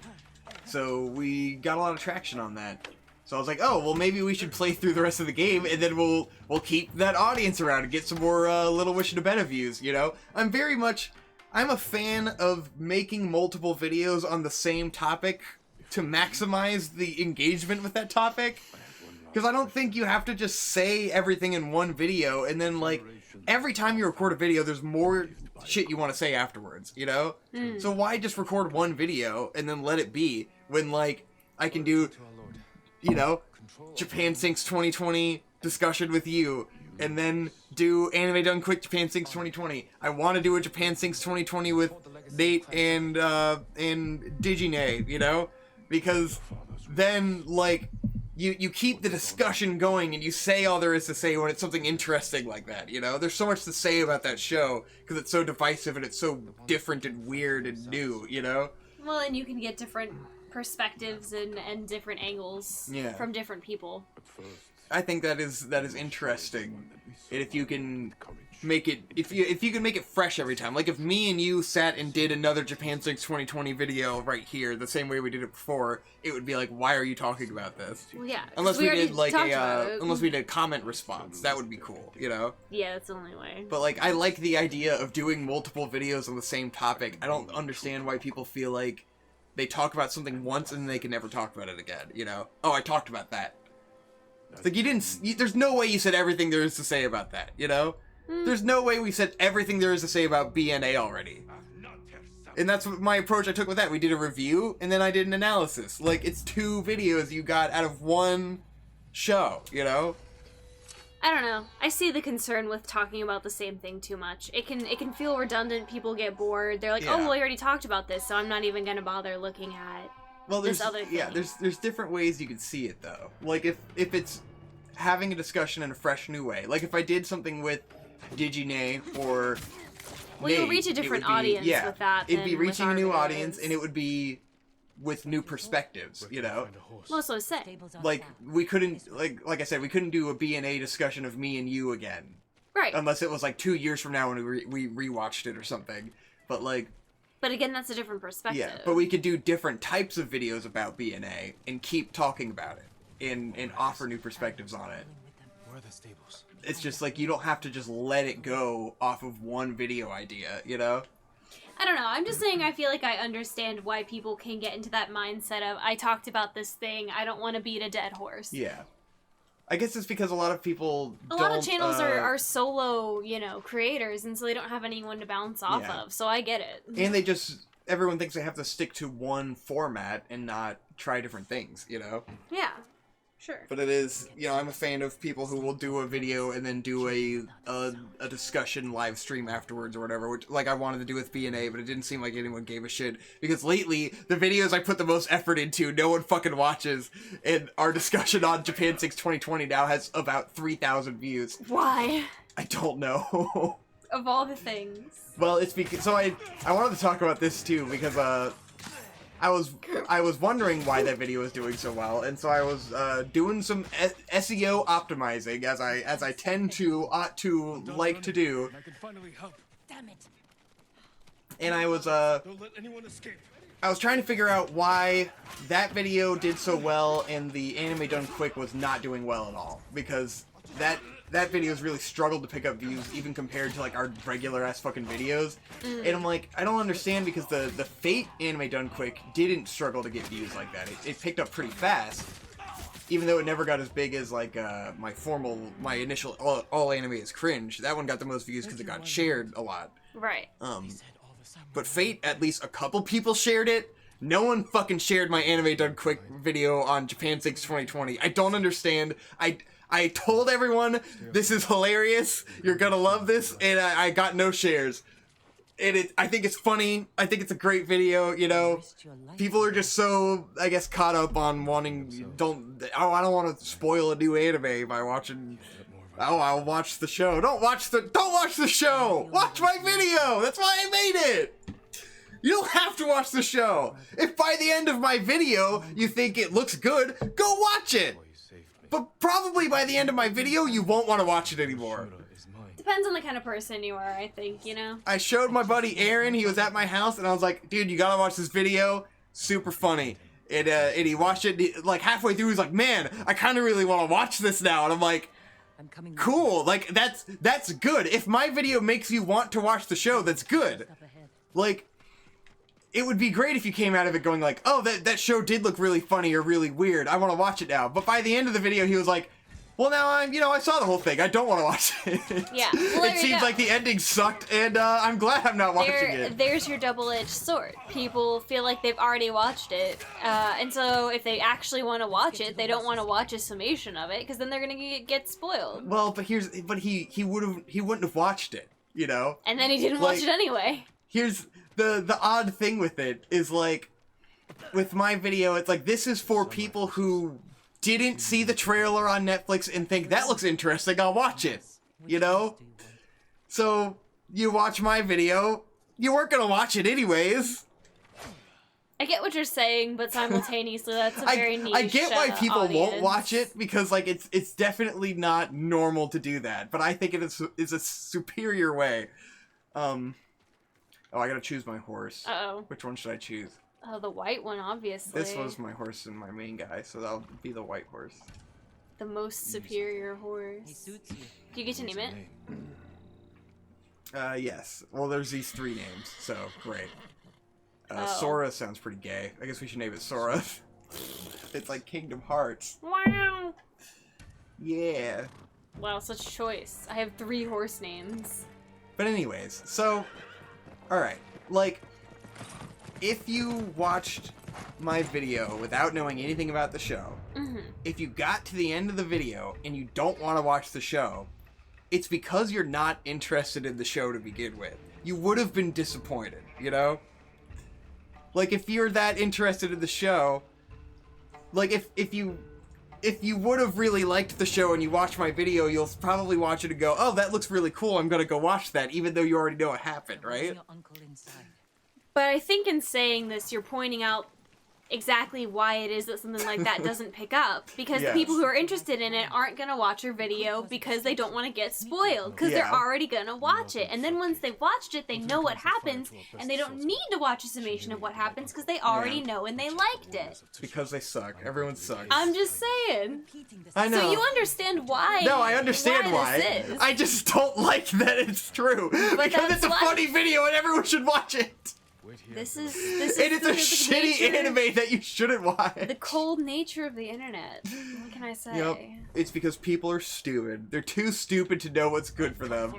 Speaker 2: So we got a lot of traction on that. So I was like, oh, well, maybe we should play through the rest of the game, and then we'll keep that audience around and get some more Little Witch Nabeta views, you know? I'm a fan of making multiple videos on the same topic to maximize the engagement with that topic. Because I don't think you have to just say everything in one video, and then, like, every time you record a video, there's more shit you want to say afterwards, you know? So why just record one video and then let it be, when, like, I can do, you know, Japan Sinks 2020 discussion with you, and then do Anime Done Quick Japan Sinks 2020. I want to do a Japan Sinks 2020 with Nate and Digine, you know? Because then, like, you keep the discussion going, and you say all there is to say when it's something interesting like that, you know? There's so much to say about that show, because it's so divisive, and it's so different and weird and new, you know?
Speaker 3: Well, and you can get different perspectives and different angles from different people.
Speaker 2: I think that is interesting. And if you can make it, if you can make it fresh every time, like if me and you sat and did another Japan Sinks 2020 video right here, the same way we did it before, it would be like, why are you talking about this?
Speaker 3: Well, yeah.
Speaker 2: Unless we did like unless we did comment response, that would be cool, you know?
Speaker 3: Yeah, that's the only way.
Speaker 2: But like, I like the idea of doing multiple videos on the same topic. I don't understand why people feel like they talk about something once and they can never talk about it again, you know? Oh, I talked about that. It's like, there's no way you said everything there is to say about that, you know? There's no way we said everything there is to say about BNA already. And that's my approach I took with that. We did a review, and then I did an analysis. Like, it's 2 videos you got out of one show, you know?
Speaker 3: I don't know. I see the concern with talking about the same thing too much. It can feel redundant. People get bored. They're like, oh, well, I already talked about this, so I'm not even going to bother looking at this other thing. Yeah,
Speaker 2: there's different ways you could see it, though. Like, if it's having a discussion in a fresh new way. Like, if I did something with Digine or
Speaker 3: Well, you'll reach a different audience with that.
Speaker 2: It'd be reaching a new audience, and it would be with new perspectives, you know?
Speaker 3: Well, so say.
Speaker 2: Like, we couldn't, like I said, we couldn't do a B&A discussion of me and you again.
Speaker 3: Right.
Speaker 2: Unless it was, like, 2 years from now when we rewatched it or something. But, like...
Speaker 3: But again, that's a different perspective.
Speaker 2: Yeah, but we could do different types of videos about B&A and keep talking about it and offer new perspectives on it.
Speaker 1: Where are the stables?
Speaker 2: It's just, like, you don't have to just let it go off of one video idea, you know?
Speaker 3: I don't know. I'm just saying I feel like I understand why people can get into that mindset of, I talked about this thing, I don't want to beat a dead horse.
Speaker 2: Yeah. I guess it's because a lot of people
Speaker 3: A lot of channels are solo, you know, creators, and so they don't have anyone to bounce off of, so I get it.
Speaker 2: And everyone thinks they have to stick to one format and not try different things, you know?
Speaker 3: Yeah. Sure.
Speaker 2: But it is, you know, I'm a fan of people who will do a video and then do a discussion live stream afterwards or whatever, which, like, I wanted to do with B&A, but it didn't seem like anyone gave a shit, because lately, the videos I put the most effort into, no one fucking watches, and our discussion on Japan 6 2020 now has about 3,000 views.
Speaker 3: Why?
Speaker 2: I don't know.
Speaker 3: Of all the things.
Speaker 2: Well, it's because, so I wanted to talk about this too, because, I was wondering why that video was doing so well, and so I was doing some SEO optimizing, as I tend to like to do.
Speaker 1: I can finally help.
Speaker 4: Damn it.
Speaker 2: And I was
Speaker 1: Don't let anyone escape.
Speaker 2: I was trying to figure out why that video did so well and the Anime Done Quick was not doing well at all, because that video's really struggled to pick up views, even compared to, like, our regular-ass fucking videos. And I'm like, I don't understand, because the Fate Anime Done Quick didn't struggle to get views like that. It picked up pretty fast, even though it never got as big as, like, my initial All Anime is Cringe. That one got the most views because it got shared a lot.
Speaker 3: Right.
Speaker 2: But Fate, at least a couple people shared it. No one fucking shared my Anime Done Quick video on Japan 6 2020. I don't understand. I told everyone, this is hilarious, you're gonna love this, and I got no shares. And I think it's funny, I think it's a great video, you know. People are just so, I guess, caught up on wanting, I don't want to spoil a new anime by watching Oh, I'll watch the show. Don't watch the show! Watch my video! That's why I made it! You don't have to watch the show! If by the end of my video you think it looks good, go watch it! But probably by the end of my video, you won't want to watch it anymore.
Speaker 3: Depends on the kind of person you are, I think, you know?
Speaker 2: I showed my buddy Aaron, he was at my house, and I was like, dude, you gotta watch this video. Super funny. And he watched it, like, halfway through, he's like, man, I kind of really want to watch this now. And I'm like, cool, like, that's good. If my video makes you want to watch the show, that's good. Like, it would be great if you came out of it going like, oh, that show did look really funny or really weird. I want to watch it now. But by the end of the video, he was like, well, now I saw the whole thing. I don't want to watch it.
Speaker 3: Yeah. Well,
Speaker 2: it seems like the ending sucked, and I'm glad I'm not watching it.
Speaker 3: There's your double-edged sword. People feel like they've already watched it, and so if they actually want to watch it, they don't want to watch a summation of it, because then they're gonna get spoiled.
Speaker 2: Well, but he wouldn't have watched it, you know.
Speaker 3: And then he didn't watch it anyway.
Speaker 2: Here's the odd thing with it is, like, with my video, it's like, this is for people who didn't see the trailer on Netflix and think, that looks interesting, I'll watch it, you know? So, you watch my video, you weren't gonna watch it anyways.
Speaker 3: I get what you're saying, but simultaneously, that's a very niche
Speaker 2: I get why people
Speaker 3: audience.
Speaker 2: won't watch it, because, like, it's definitely not normal to do that, but I think it is a superior way. Oh, I gotta choose my horse.
Speaker 3: Uh-oh.
Speaker 2: Which one should I choose?
Speaker 3: Oh, the white one, obviously.
Speaker 2: This was my horse and my main guy, so that'll be the white horse.
Speaker 3: The most superior horse. Do you get to name it?
Speaker 2: Yes. Well, there's these 3 names, so great.
Speaker 3: Oh.
Speaker 2: Sora sounds pretty gay. I guess we should name it Sora. It's like Kingdom Hearts.
Speaker 3: Wow!
Speaker 2: Yeah.
Speaker 3: Wow, such choice. I have 3 horse names.
Speaker 2: But anyways, so, alright, like, if you watched my video without knowing anything about the show, if you got to the end of the video and you don't want to watch the show, it's because you're not interested in the show to begin with. You would have been disappointed, you know? Like, if you're that interested in the show, like, if you would have really liked the show and you watch my video, you'll probably watch it and go, oh, that looks really cool, I'm gonna go watch that, even though you already know it happened, right?
Speaker 3: But I think in saying this, you're pointing out exactly why it is that something like that doesn't pick up. Because the people who are interested in it aren't going to watch your video because they don't want to get spoiled. Because they're already going to watch it. And then once they've watched it, they know what happens. And they don't need to watch a summation of what happens because they already know and they liked it.
Speaker 2: Because they suck. Everyone sucks.
Speaker 3: I'm just saying.
Speaker 2: I know.
Speaker 3: So you understand why.
Speaker 2: No, I understand why.
Speaker 3: This is.
Speaker 2: I just don't like that it's true.
Speaker 3: But
Speaker 2: because it's a funny video and everyone should watch it.
Speaker 3: This is
Speaker 2: and it's a shitty anime that you shouldn't watch.
Speaker 3: The cold nature of the internet. What can I say?
Speaker 2: Yep. It's because people are stupid. They're too stupid to know what's good for them.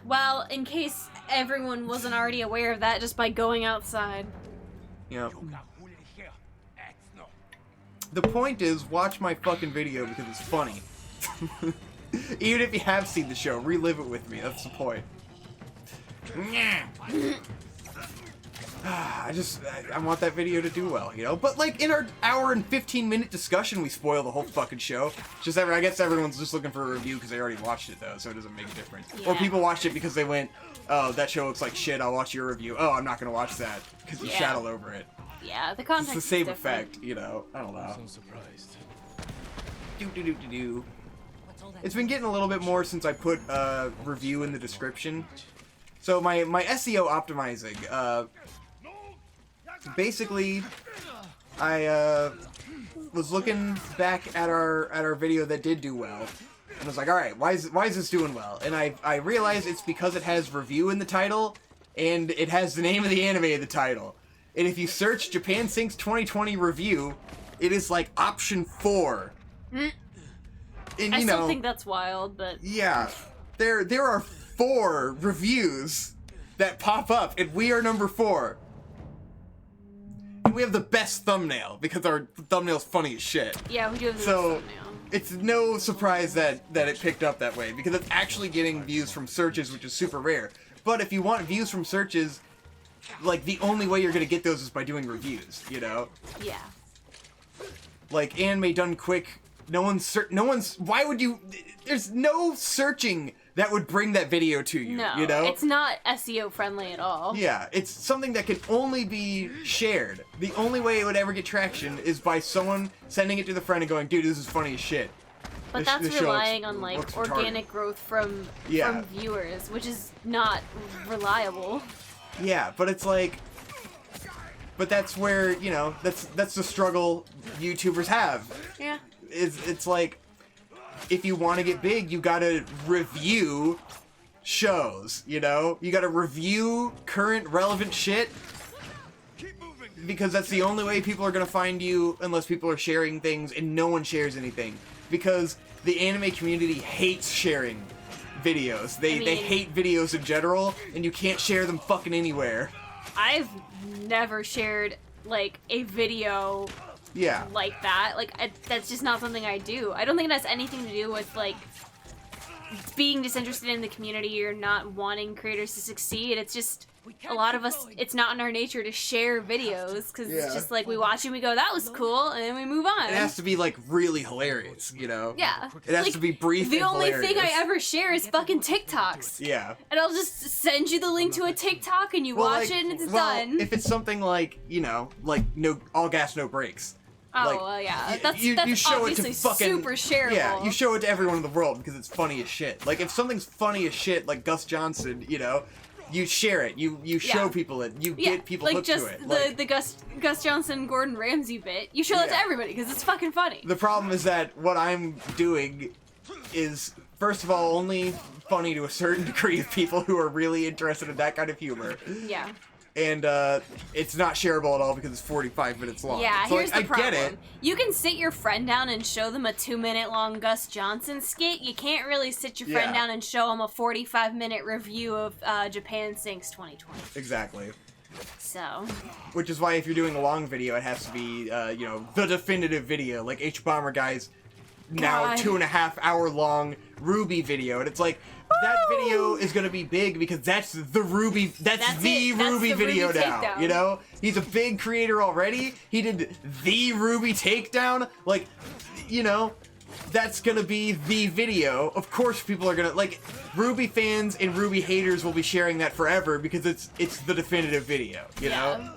Speaker 3: Well, in case everyone wasn't already aware of that just by going outside.
Speaker 2: Yep. The point is, watch my fucking video because it's funny. Even if you have seen the show, relive it with me. That's the point. I want that video to do well, you know? But, like, in our hour and 15-minute discussion, we spoil the whole fucking show. Just I guess everyone's just looking for a review because they already watched it, though, so it doesn't make a difference. Yeah. Or people watched it because they went, oh, that show looks like shit, I'll watch your review. Oh, I'm not gonna watch that, because you shat all over it.
Speaker 3: Yeah, the context
Speaker 2: It's the same effect, you know? I don't know.
Speaker 1: I'm surprised.
Speaker 2: Do-do-do-do-do. It's been getting a little bit more since I put a review in the description. So my SEO optimizing, basically, I was looking back at our video that did do well, and I was like, all right, why is this doing well? And I realized it's because it has review in the title, and it has the name of the anime in the title. And if you search Japan Sinks 2020 review, it is like option 4. And,
Speaker 3: I still think that's wild, but
Speaker 2: yeah, there are 4 reviews that pop up, and we are number 4. And we have the best thumbnail, because our thumbnail's funny as shit.
Speaker 3: Yeah, we do have the best thumbnail.
Speaker 2: It's no surprise that it picked up that way, because it's actually getting views from searches, which is super rare. But if you want views from searches, like, the only way you're gonna get those is by doing reviews, you know?
Speaker 3: Yeah.
Speaker 2: Like, Anime Done Quick No one's. Why would you? There's no searching that would bring that video to you.
Speaker 3: No,
Speaker 2: you know,
Speaker 3: it's not SEO friendly at all.
Speaker 2: Yeah, it's something that can only be shared. The only way it would ever get traction is by someone sending it to the friend and going, "Dude, this is funny as shit."
Speaker 3: But that's relying on like organic growth from viewers, which is not reliable.
Speaker 2: Yeah, but it's like, but that's where that's the struggle YouTubers have.
Speaker 3: Yeah.
Speaker 2: It's like, if you want to get big, you gotta review shows. You gotta review current relevant shit. Because that's the only way people are gonna find you, unless people are sharing things and no one shares anything. Because the anime community hates sharing videos. They hate videos in general, and you can't share them fucking anywhere.
Speaker 3: I've never shared like a video like that. Like that's just not something I do. I don't think it has anything to do with like being disinterested in the community or not wanting creators to succeed. It's just a lot of us, it's not in our nature to share videos because it's just like we watch and we go, that was cool, and then we move on.
Speaker 2: It has to be like really hilarious,
Speaker 3: Yeah.
Speaker 2: It has to be brief.
Speaker 3: The
Speaker 2: and
Speaker 3: only
Speaker 2: hilarious.
Speaker 3: thing I ever share is fucking TikToks.
Speaker 2: Yeah.
Speaker 3: And I'll just send you the link to a TikTok and you watch it and it's done.
Speaker 2: If it's something like like no all gas no brakes.
Speaker 3: Oh, yeah. That's
Speaker 2: you show
Speaker 3: obviously
Speaker 2: it to fucking,
Speaker 3: super shareable.
Speaker 2: Yeah, you show it to everyone in the world because it's funny as shit. Like, if something's funny as shit, like Gus Johnson, you share it. You show people it. You get people hooked to it.
Speaker 3: Like the Gus Johnson Gordon Ramsay bit. You show that to everybody because it's fucking funny.
Speaker 2: The problem is that what I'm doing is, first of all, only funny to a certain degree of people who are really interested in that kind of humor.
Speaker 3: Yeah.
Speaker 2: And it's not shareable at all because it's 45 minutes long.
Speaker 3: Yeah,
Speaker 2: so,
Speaker 3: here's the problem.
Speaker 2: I get it.
Speaker 3: You can sit your friend down and show them a 2-minute long Gus Johnson skit. You can't really sit your friend down and show them a 45-minute review of Japan Sinks 2020.
Speaker 2: Exactly.
Speaker 3: So.
Speaker 2: Which is why if you're doing a long video, it has to be, the definitive video. Like H-Bomber Guy's now 2.5 hour long Ruby video. And it's like, that video is gonna be big because that's the Ruby video now.
Speaker 3: Takedown.
Speaker 2: He's a big creator already. He did the Ruby takedown. Like, that's gonna be the video. Of course, people are gonna like Ruby fans and Ruby haters will be sharing that forever because it's the definitive video. You know.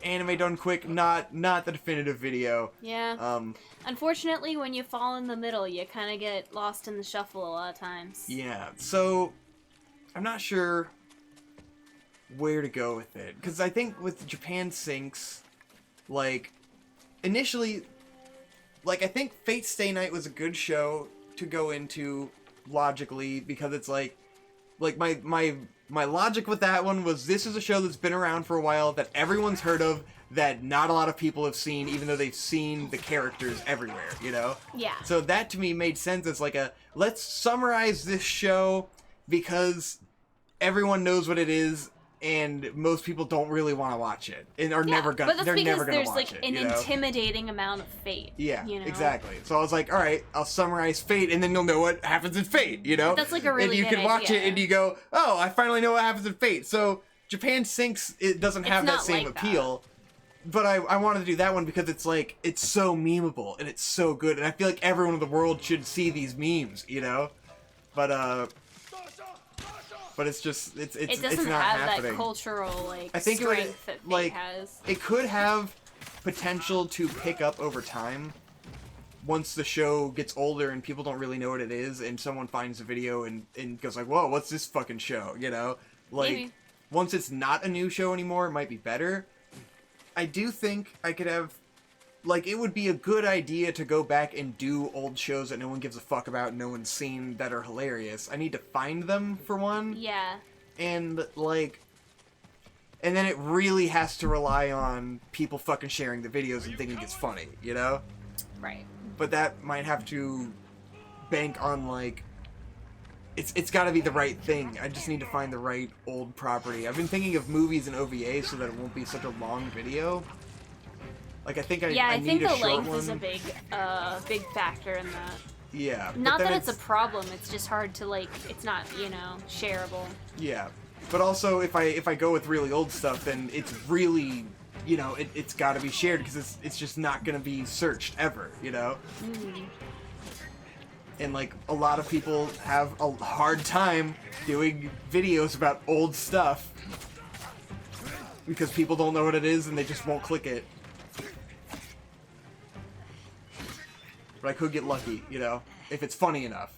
Speaker 2: Anime done quick, not the definitive video.
Speaker 3: Yeah. Unfortunately, when you fall in the middle, you kind of get lost in the shuffle a lot of times.
Speaker 2: Yeah. So, I'm not sure where to go with it because I think with Japan Sinks, like initially, like I think Fate Stay Night was a good show to go into logically because it's like my logic with that one was this is a show that's been around for a while that everyone's heard of that not a lot of people have seen even though they've seen the characters everywhere, Yeah. So that to me made sense as like let's summarize this show because everyone knows what it is and most people don't really want to watch it and are never gonna
Speaker 3: but that's because there's like an intimidating amount of Fate.
Speaker 2: Yeah, exactly. So I was like, all right, I'll summarize Fate and then you'll know what happens in Fate,
Speaker 3: That's like a really
Speaker 2: and you
Speaker 3: good
Speaker 2: can watch
Speaker 3: idea.
Speaker 2: it and you go, oh, I finally know what happens in Fate. So Japan Sinks, it doesn't have that same
Speaker 3: like
Speaker 2: appeal. But I wanted to do that one because it's like it's so memeable and it's so good and I feel like everyone in the world should see these memes, But it's just it's
Speaker 3: it
Speaker 2: it's
Speaker 3: doesn't
Speaker 2: not
Speaker 3: have
Speaker 2: happening.
Speaker 3: That cultural
Speaker 2: I think
Speaker 3: strength
Speaker 2: it would
Speaker 3: that Fate
Speaker 2: like
Speaker 3: has.
Speaker 2: it could have potential to pick up over time once the show gets older and people don't really know what it is and someone finds a video and goes like, whoa, what's this fucking show? Like
Speaker 3: Maybe.
Speaker 2: Once it's not a new show anymore, it might be better. I do think I could have like it would be a good idea to go back and do old shows that no one gives a fuck about, no one's seen that are hilarious. I need to find them for one.
Speaker 3: Yeah.
Speaker 2: And then it really has to rely on people fucking sharing the videos and thinking it's funny,
Speaker 3: Right.
Speaker 2: But that might have to bank on like it's got to be the right thing. I just need to find the right old property. I've been thinking of movies and OVA so that it won't be such a long video. Like I think I
Speaker 3: think
Speaker 2: need a
Speaker 3: the
Speaker 2: short
Speaker 3: length
Speaker 2: one.
Speaker 3: is a big factor in that.
Speaker 2: Yeah.
Speaker 3: Not that it's a problem. It's just hard to like. It's not shareable.
Speaker 2: Yeah, but also if I go with really old stuff, then it's really you know, it's got to be shared because it's just not going to be searched ever, you know? And, like, a lot of people have a hard time doing videos about old stuff because people don't know what it is and they just won't click it. But I could get lucky, you know, if it's funny enough.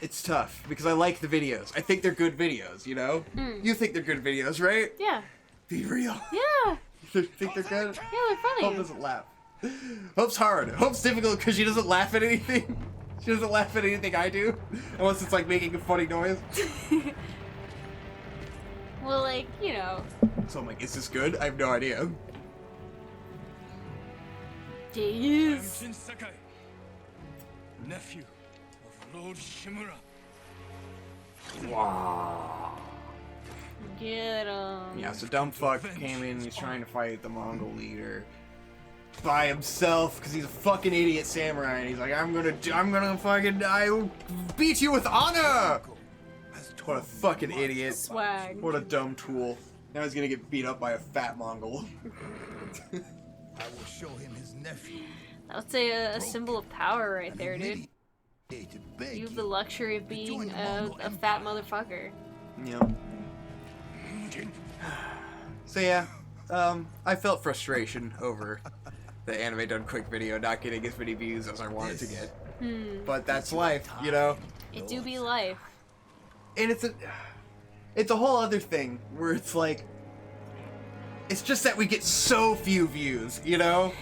Speaker 2: It's tough because I like the videos. I think they're good videos, you know? You think they're good videos, right?
Speaker 3: Yeah.
Speaker 2: Be real.
Speaker 3: Yeah.
Speaker 2: You think they're good?
Speaker 3: Yeah, they're funny.
Speaker 2: Hope doesn't laugh. Hope's hard. Hope's difficult because she doesn't laugh at anything. She doesn't laugh at anything I do. Unless it's like making a funny noise.
Speaker 3: Well, like, you know.
Speaker 2: So I'm like, is this good? I have no idea.
Speaker 3: Jeez.
Speaker 4: Nephew of Lord Shimura.
Speaker 2: Wow.
Speaker 3: Get him.
Speaker 2: Yeah, so dumb fuck came in, he's trying to fight the Mongol leader by himself because he's a fucking idiot samurai, and he's like, I'm gonna fucking, I'll beat you with honor! What a fucking idiot.
Speaker 3: Swag.
Speaker 2: What a dumb tool. Now he's gonna get beat up by a fat Mongol.
Speaker 4: I will show him his nephew.
Speaker 3: That's a symbol of power right there, dude. You have the luxury of being a fat motherfucker.
Speaker 2: Yeah. So yeah, I felt frustration over the Anime Done Quick video not getting as many views as I wanted to get. But that's life, you know?
Speaker 3: It do be life.
Speaker 2: And it's a whole other thing where it's like, it's just that we get so few views, you know?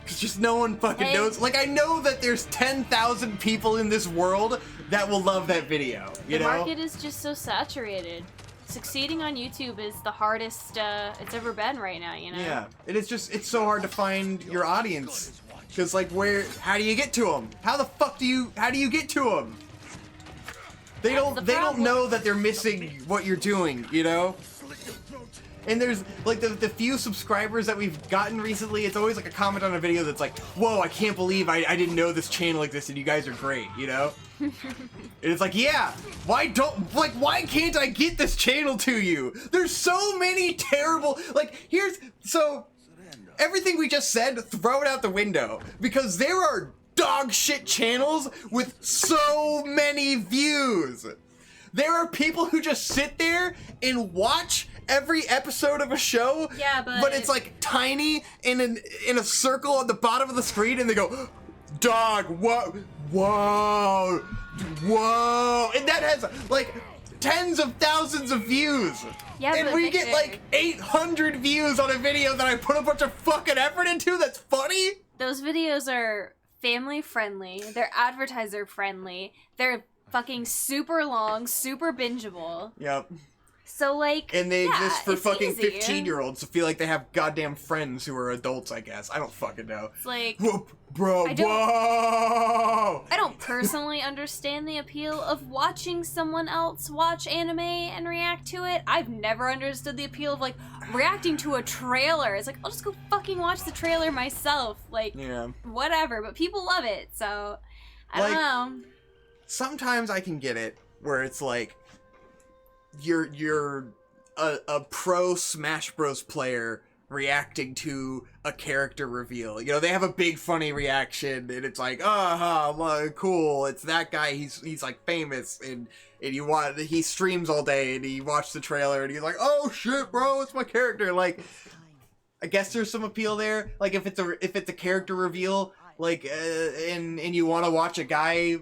Speaker 2: It's just no one fucking knows. Like, I know that there's 10,000 people in this world that will love that video, you know?
Speaker 3: The market is just so saturated. Succeeding on YouTube is the hardest it's ever been right now, you know?
Speaker 2: Yeah, and it's so hard to find your audience. Because, like, how do you get to them? How do you get to them? They don't know that they're missing what you're doing, you know? And there's, like, the few subscribers that we've gotten recently, it's always, like, a comment on a video that's like, whoa, I can't believe I didn't know this channel existed, you guys are great, you know? And it's like, yeah, why can't I get this channel to you? There's so many terrible, like, so, everything we just said, throw it out the window, because there are dog shit channels with so many views. There are people who just sit there and watch every episode of a show,
Speaker 3: yeah, but
Speaker 2: it's like tiny in a circle on the bottom of the screen, and they go, dog, what, whoa, and that has like tens of thousands of views.
Speaker 3: Yeah,
Speaker 2: and we get like 800 views on a video that I put a bunch of fucking effort into that's funny.
Speaker 3: Those videos are family friendly, they're advertiser friendly, they're fucking super long, super bingeable.
Speaker 2: Yep.
Speaker 3: So, like,
Speaker 2: and they exist for fucking
Speaker 3: easy.
Speaker 2: 15-year-olds who feel like they have goddamn friends who are adults, I guess. I don't fucking know.
Speaker 3: It's like,
Speaker 2: whoop, bro, whoa!
Speaker 3: I don't personally understand the appeal of watching someone else watch anime and react to it. I've never understood the appeal of, like, reacting to a trailer. It's like, I'll just go fucking watch the trailer myself. Like, yeah, whatever. But people love it, so I don't know.
Speaker 2: Sometimes I can get it, where it's like, you're a pro Smash Bros player reacting to a character reveal. You know, they have a big funny reaction, and it's like, cool, it's that guy, he's like famous, and he streams all day, and he watched the trailer, and he's like, oh shit, bro, it's my character. Like, I guess there's some appeal there. Like, if it's a character reveal, like, and you want to watch a guy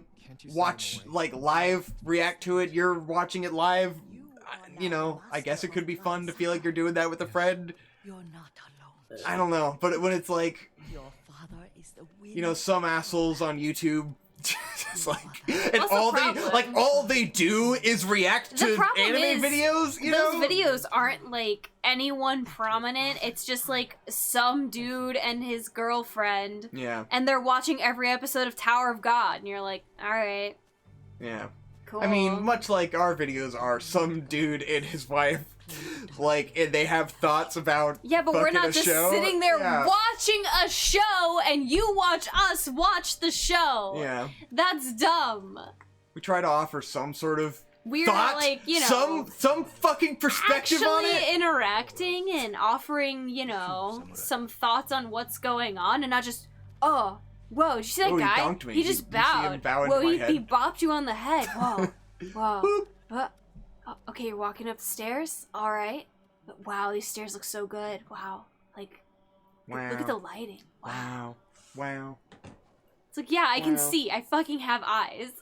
Speaker 2: like live react to it, you're watching it live. You know, I guess it could be fun to feel like you're doing that with a friend.
Speaker 5: You're not alone.
Speaker 2: I don't know, but when it's like, you know, some assholes on YouTube, just like, and all they do is react to anime videos. You know,
Speaker 3: those videos aren't like anyone prominent. It's just like some dude and his girlfriend.
Speaker 2: Yeah.
Speaker 3: And they're watching every episode of Tower of God, and you're like, all right.
Speaker 2: Yeah.
Speaker 3: Cool.
Speaker 2: I mean, much like our videos are, some dude and his wife, like, and they have thoughts about
Speaker 3: but we're not just sitting there watching a show and you watch us watch the show.
Speaker 2: Yeah.
Speaker 3: That's dumb.
Speaker 2: We try to offer some sort of
Speaker 3: We're
Speaker 2: thought,
Speaker 3: like, you know,
Speaker 2: some fucking perspective on
Speaker 3: actually
Speaker 2: it.
Speaker 3: interacting and offering, you know, some thoughts on what's going on, and not just, oh, whoa, did you see that
Speaker 2: Oh, he
Speaker 3: guy?
Speaker 2: dunked me.
Speaker 3: He
Speaker 2: You
Speaker 3: just
Speaker 2: see him
Speaker 3: bowed.
Speaker 2: bow into
Speaker 3: Whoa,
Speaker 2: my
Speaker 3: he
Speaker 2: head.
Speaker 3: bopped you on the head. Whoa, whoa.
Speaker 2: Boop.
Speaker 3: Oh, okay, you're walking up the stairs. All right. But wow, these stairs look so good. Wow, like,
Speaker 2: Wow.
Speaker 3: look at the lighting. Wow.
Speaker 2: Wow.
Speaker 3: It's like, yeah, I can
Speaker 2: Wow.
Speaker 3: see. I fucking have eyes.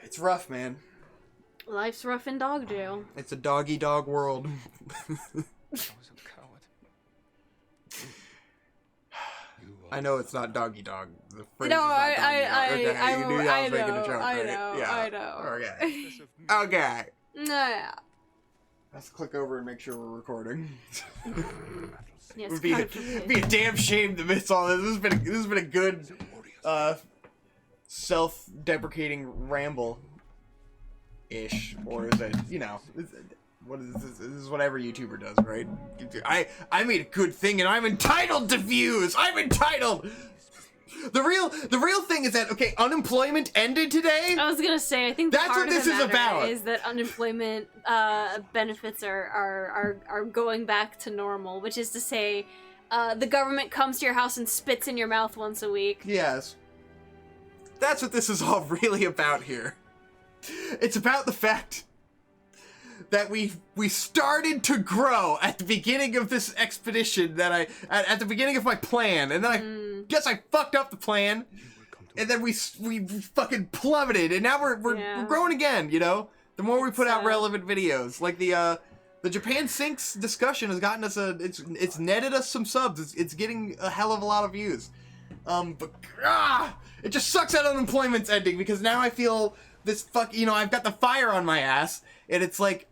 Speaker 2: It's rough, man.
Speaker 3: Life's rough in dog jail.
Speaker 2: It's a dog world. I know it's not doggy dog. The phrase
Speaker 3: No,
Speaker 2: is not doggy dog. Okay, you knew I was making a joke,
Speaker 3: I
Speaker 2: right?
Speaker 3: know,
Speaker 2: Yeah.
Speaker 3: I know.
Speaker 2: Okay. Okay.
Speaker 3: Yeah.
Speaker 2: Let's click over and make sure we're recording.
Speaker 3: Yes,
Speaker 2: It'd be a damn shame to miss all this. This has been a good, self-deprecating ramble. Ish, or is it? You know, what is this? This is what every YouTuber does, right? I made a good thing, and I'm entitled to views. I'm entitled. The real thing is that, okay, unemployment ended today.
Speaker 3: I was gonna say, I think
Speaker 2: That's
Speaker 3: part
Speaker 2: what this
Speaker 3: of the
Speaker 2: is
Speaker 3: matter
Speaker 2: about.
Speaker 3: is that unemployment benefits are going back to normal, which is to say, the government comes to your house and spits in your mouth once a week.
Speaker 2: Yes. That's what this is all really about here. It's about the fact that we started to grow at the beginning of this expedition that at the beginning of my plan, and then I guess I fucked up the plan, and then we fucking plummeted, and now we're growing again, you know? The more we put out relevant videos, like the Japan Sinks discussion has gotten us it's netted us some subs. It's getting a hell of a lot of views. But it just sucks that unemployment's ending, because now I feel this I've got the fire on my ass, and it's like,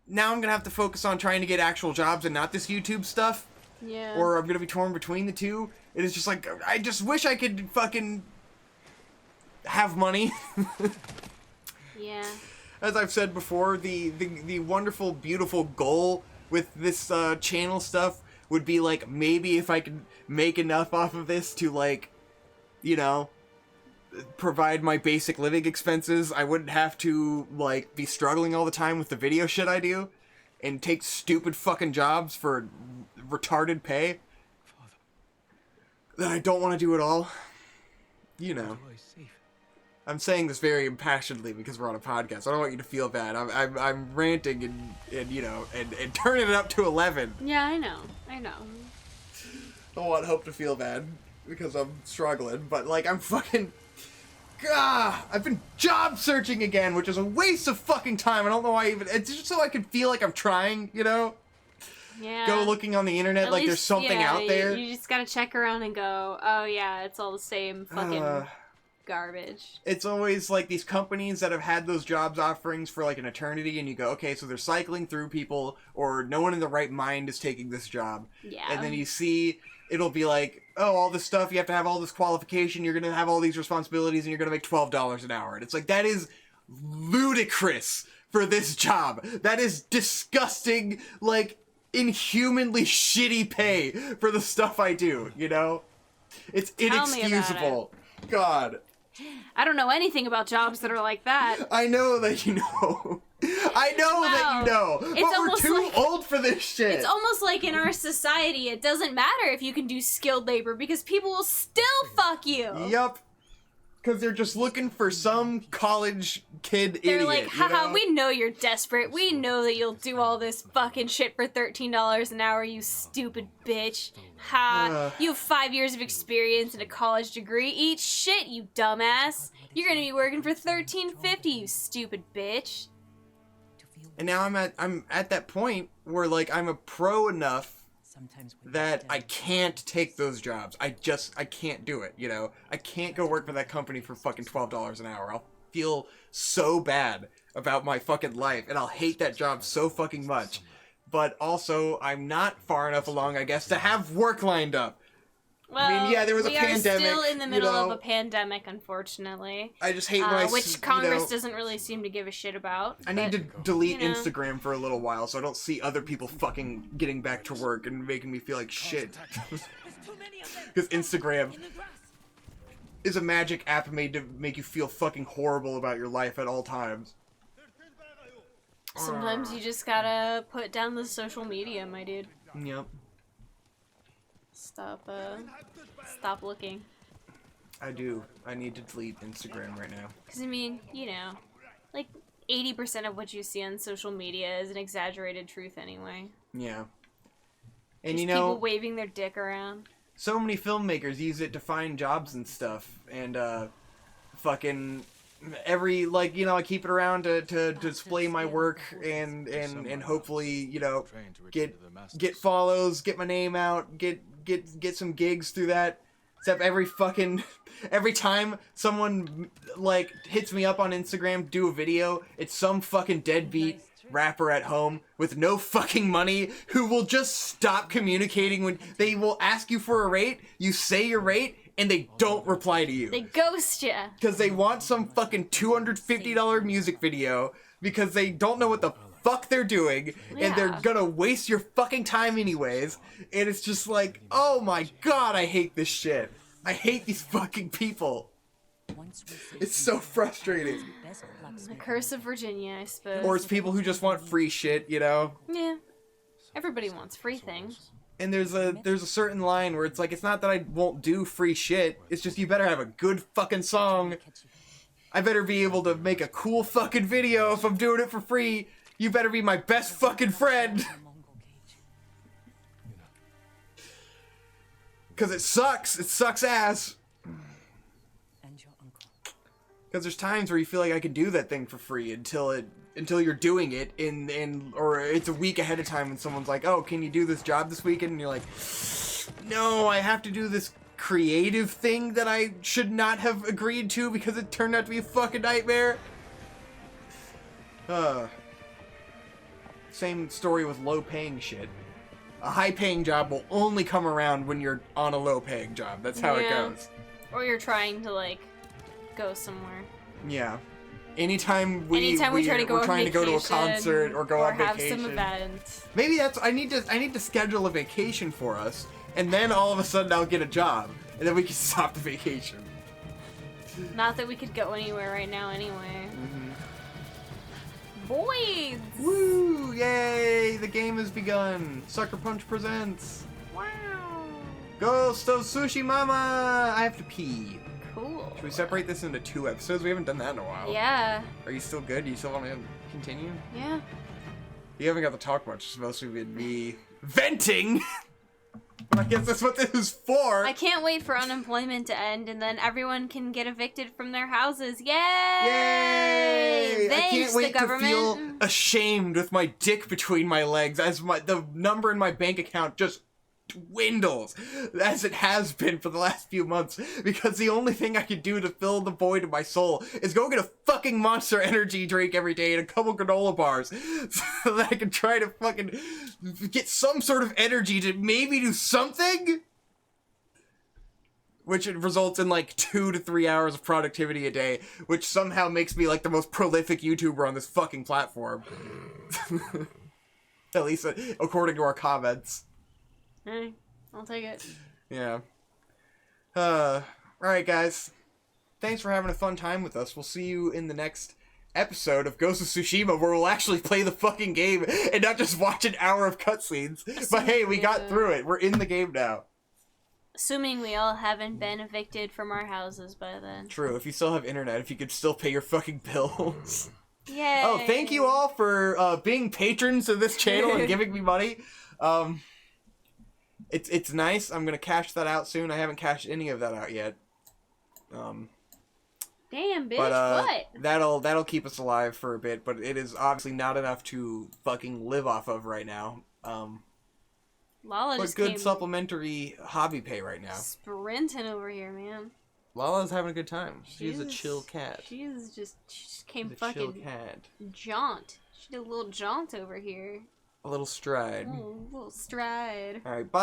Speaker 2: now I'm gonna have to focus on trying to get actual jobs and not this YouTube stuff.
Speaker 3: Yeah.
Speaker 2: Or I'm gonna be torn between the two. It is just like, I just wish I could fucking have money.
Speaker 3: Yeah.
Speaker 2: As I've said before, the wonderful, beautiful goal with this channel stuff would be like, maybe if I could make enough off of this to, like, you know, provide my basic living expenses, I wouldn't have to, like, be struggling all the time with the video shit I do and take stupid fucking jobs for retarded pay that I don't want to do at all. You know. I'm saying this very impassionedly because we're on a podcast. I don't want you to feel bad. I'm ranting and you know, and turning it up to 11.
Speaker 3: Yeah, I know.
Speaker 2: Don't want Hope to feel bad because I'm struggling, but like, I'm fucking... I've been job searching again, which is a waste of fucking time. I don't know why it's just so I can feel like I'm trying, you know?
Speaker 3: Yeah.
Speaker 2: Go looking on the internet
Speaker 3: At
Speaker 2: like
Speaker 3: least,
Speaker 2: there's something out there.
Speaker 3: You just gotta check around and go, oh yeah, it's all the same fucking garbage.
Speaker 2: It's always like these companies that have had those jobs offerings for like an eternity, and you go, okay, so they're cycling through people, or no one in the right mind is taking this job.
Speaker 3: Yeah.
Speaker 2: And then you see, it'll be like, oh, all this stuff, you have to have all this qualification, you're gonna have all these responsibilities, and you're gonna make $12 an hour. And it's like, that is ludicrous for this job. That is disgusting, like, inhumanly shitty pay for the stuff I do, you know? It's inexcusable. God.
Speaker 3: I don't know anything about jobs that are like that.
Speaker 2: I know that you know. I know that you know.
Speaker 3: It's
Speaker 2: But we're
Speaker 3: almost
Speaker 2: too
Speaker 3: like-
Speaker 2: old for this shit.
Speaker 3: It's almost like in our society, it doesn't matter if you can do skilled labor because people will still fuck you.
Speaker 2: Yup. Because they're just looking for some college kid
Speaker 3: They're
Speaker 2: idiot.
Speaker 3: like, haha,
Speaker 2: you know?
Speaker 3: we know you're desperate. We know that you'll do all this fucking shit for $13 an hour, you stupid bitch. Ha, you have 5 years of experience and a college degree. Eat shit, you dumbass. You're gonna be working for $13.50, you stupid bitch.
Speaker 2: And now I'm at that point where, like, I'm a pro enough that I can't take those jobs. I can't do it, you know? I can't go work for that company for fucking $12 an hour. I'll feel so bad about my fucking life, and I'll hate that job so fucking much. But also, I'm not far enough along, I guess, to have work lined up.
Speaker 3: Well,
Speaker 2: I mean, yeah, there was a pandemic.
Speaker 3: We are still in the middle
Speaker 2: you know?
Speaker 3: of a pandemic, unfortunately.
Speaker 2: I just hate when I
Speaker 3: which Congress doesn't really seem to give a shit about.
Speaker 2: I need to delete
Speaker 3: you know.
Speaker 2: Instagram for a little while so I don't see other people fucking getting back to work and making me feel like shit. Because Instagram is a magic app made to make you feel fucking horrible about your life at all times.
Speaker 3: Sometimes you just gotta put down the social media, my dude.
Speaker 2: Yep.
Speaker 3: Stop looking.
Speaker 2: I do. I need to delete Instagram right now.
Speaker 3: Because, I mean, you know, like 80% of what you see on social media is an exaggerated truth anyway.
Speaker 2: Yeah. And
Speaker 3: just
Speaker 2: you know,
Speaker 3: people waving their dick around.
Speaker 2: So many filmmakers use it to find jobs and stuff, and fucking every, like, you know, I keep it around to display my work and hopefully, you know, get follows, get my name out, get some gigs through that. Except every time someone, like, hits me up on Instagram, do a video, it's some fucking deadbeat rapper at home with no fucking money who will just stop communicating when they will ask you for a rate, you say your rate, and they don't reply to you.
Speaker 3: They ghost you.
Speaker 2: Because they want some fucking $250 music video because they don't know what the fuck they're doing, and they're gonna waste your fucking time anyways, and it's just like, oh my god, I hate this shit. I hate these fucking people. It's so frustrating.
Speaker 3: The curse of Virginia, I suppose.
Speaker 2: Or it's people who just want free shit, you know?
Speaker 3: Yeah. Everybody wants free things.
Speaker 2: And there's a certain line where it's like, it's not that I won't do free shit, it's just you better have a good fucking song. I better be able to make a cool fucking video if I'm doing it for free. You better be my best fucking friend. Cause it sucks. It sucks ass. Because there's times where you feel like I could do that thing for free until you're doing it or it's a week ahead of time and someone's like, oh, can you do this job this weekend? And you're like, no, I have to do this creative thing that I should not have agreed to because it turned out to be a fucking nightmare. Same story with low-paying shit. A high-paying job will only come around when you're on a low-paying job. That's how it goes.
Speaker 3: Or you're trying to, like, go somewhere.
Speaker 2: Yeah. Anytime we're
Speaker 3: try to go
Speaker 2: trying to go to a concert or go on vacation.
Speaker 3: Or have some event.
Speaker 2: Maybe that's... I need to schedule a vacation for us, and then all of a sudden I'll get a job, and then we can stop the vacation.
Speaker 3: Not that we could go anywhere right now anyway.
Speaker 2: Mm-hmm.
Speaker 3: Boys!
Speaker 2: Woo! Yay! The game has begun. Sucker Punch presents.
Speaker 3: Wow!
Speaker 2: Ghosts of Tsushima! I have to pee.
Speaker 3: Cool.
Speaker 2: Should we separate this into 2 episodes? We haven't done that in a while.
Speaker 3: Yeah.
Speaker 2: Are you still good? Do you still want to continue?
Speaker 3: Yeah.
Speaker 2: You haven't got to talk much. It's mostly been me venting. I guess that's what this is for.
Speaker 3: I can't wait for unemployment to end and then everyone can get evicted from their houses. Yay!
Speaker 2: Yay!
Speaker 3: Thanks,
Speaker 2: I can't wait
Speaker 3: the government.
Speaker 2: to feel ashamed with my dick between my legs as the number in my bank account just dwindles as it has been for the last few months, because the only thing I can do to fill the void in my soul is go get a fucking Monster Energy drink every day and a couple granola bars so that I can try to fucking get some sort of energy to maybe do something, which it results in like 2 to 3 hours of productivity a day, which somehow makes me like the most prolific YouTuber on this fucking platform. At least according to our comments.
Speaker 3: Hey, I'll take it.
Speaker 2: Yeah. Alright guys. Thanks for having a fun time with us. We'll see you in the next episode of Ghosts of Tsushima, where we'll actually play the fucking game and not just watch an hour of cutscenes. But hey, we got through it. We're in the game now.
Speaker 3: Assuming we all haven't been evicted from our houses by then.
Speaker 2: True, if you still have internet, if you could still pay your fucking bills.
Speaker 3: Yay!
Speaker 2: Oh, thank you all for being patrons of this channel and giving me money. It's nice. I'm gonna cash that out soon. I haven't cashed any of that out yet.
Speaker 3: Damn, bitch,
Speaker 2: but,
Speaker 3: what?
Speaker 2: That'll keep us alive for a bit, but it is obviously not enough to fucking live off of right now.
Speaker 3: Lala
Speaker 2: but
Speaker 3: just
Speaker 2: good
Speaker 3: came
Speaker 2: supplementary hobby pay right now.
Speaker 3: sprinting over here, man.
Speaker 2: Lala's having a good time. She's a chill cat.
Speaker 3: She just came
Speaker 2: She's a
Speaker 3: fucking
Speaker 2: chill cat.
Speaker 3: jaunt. She did a little jaunt over here.
Speaker 2: A little stride.
Speaker 3: Oh, a little stride.
Speaker 2: Alright, bye!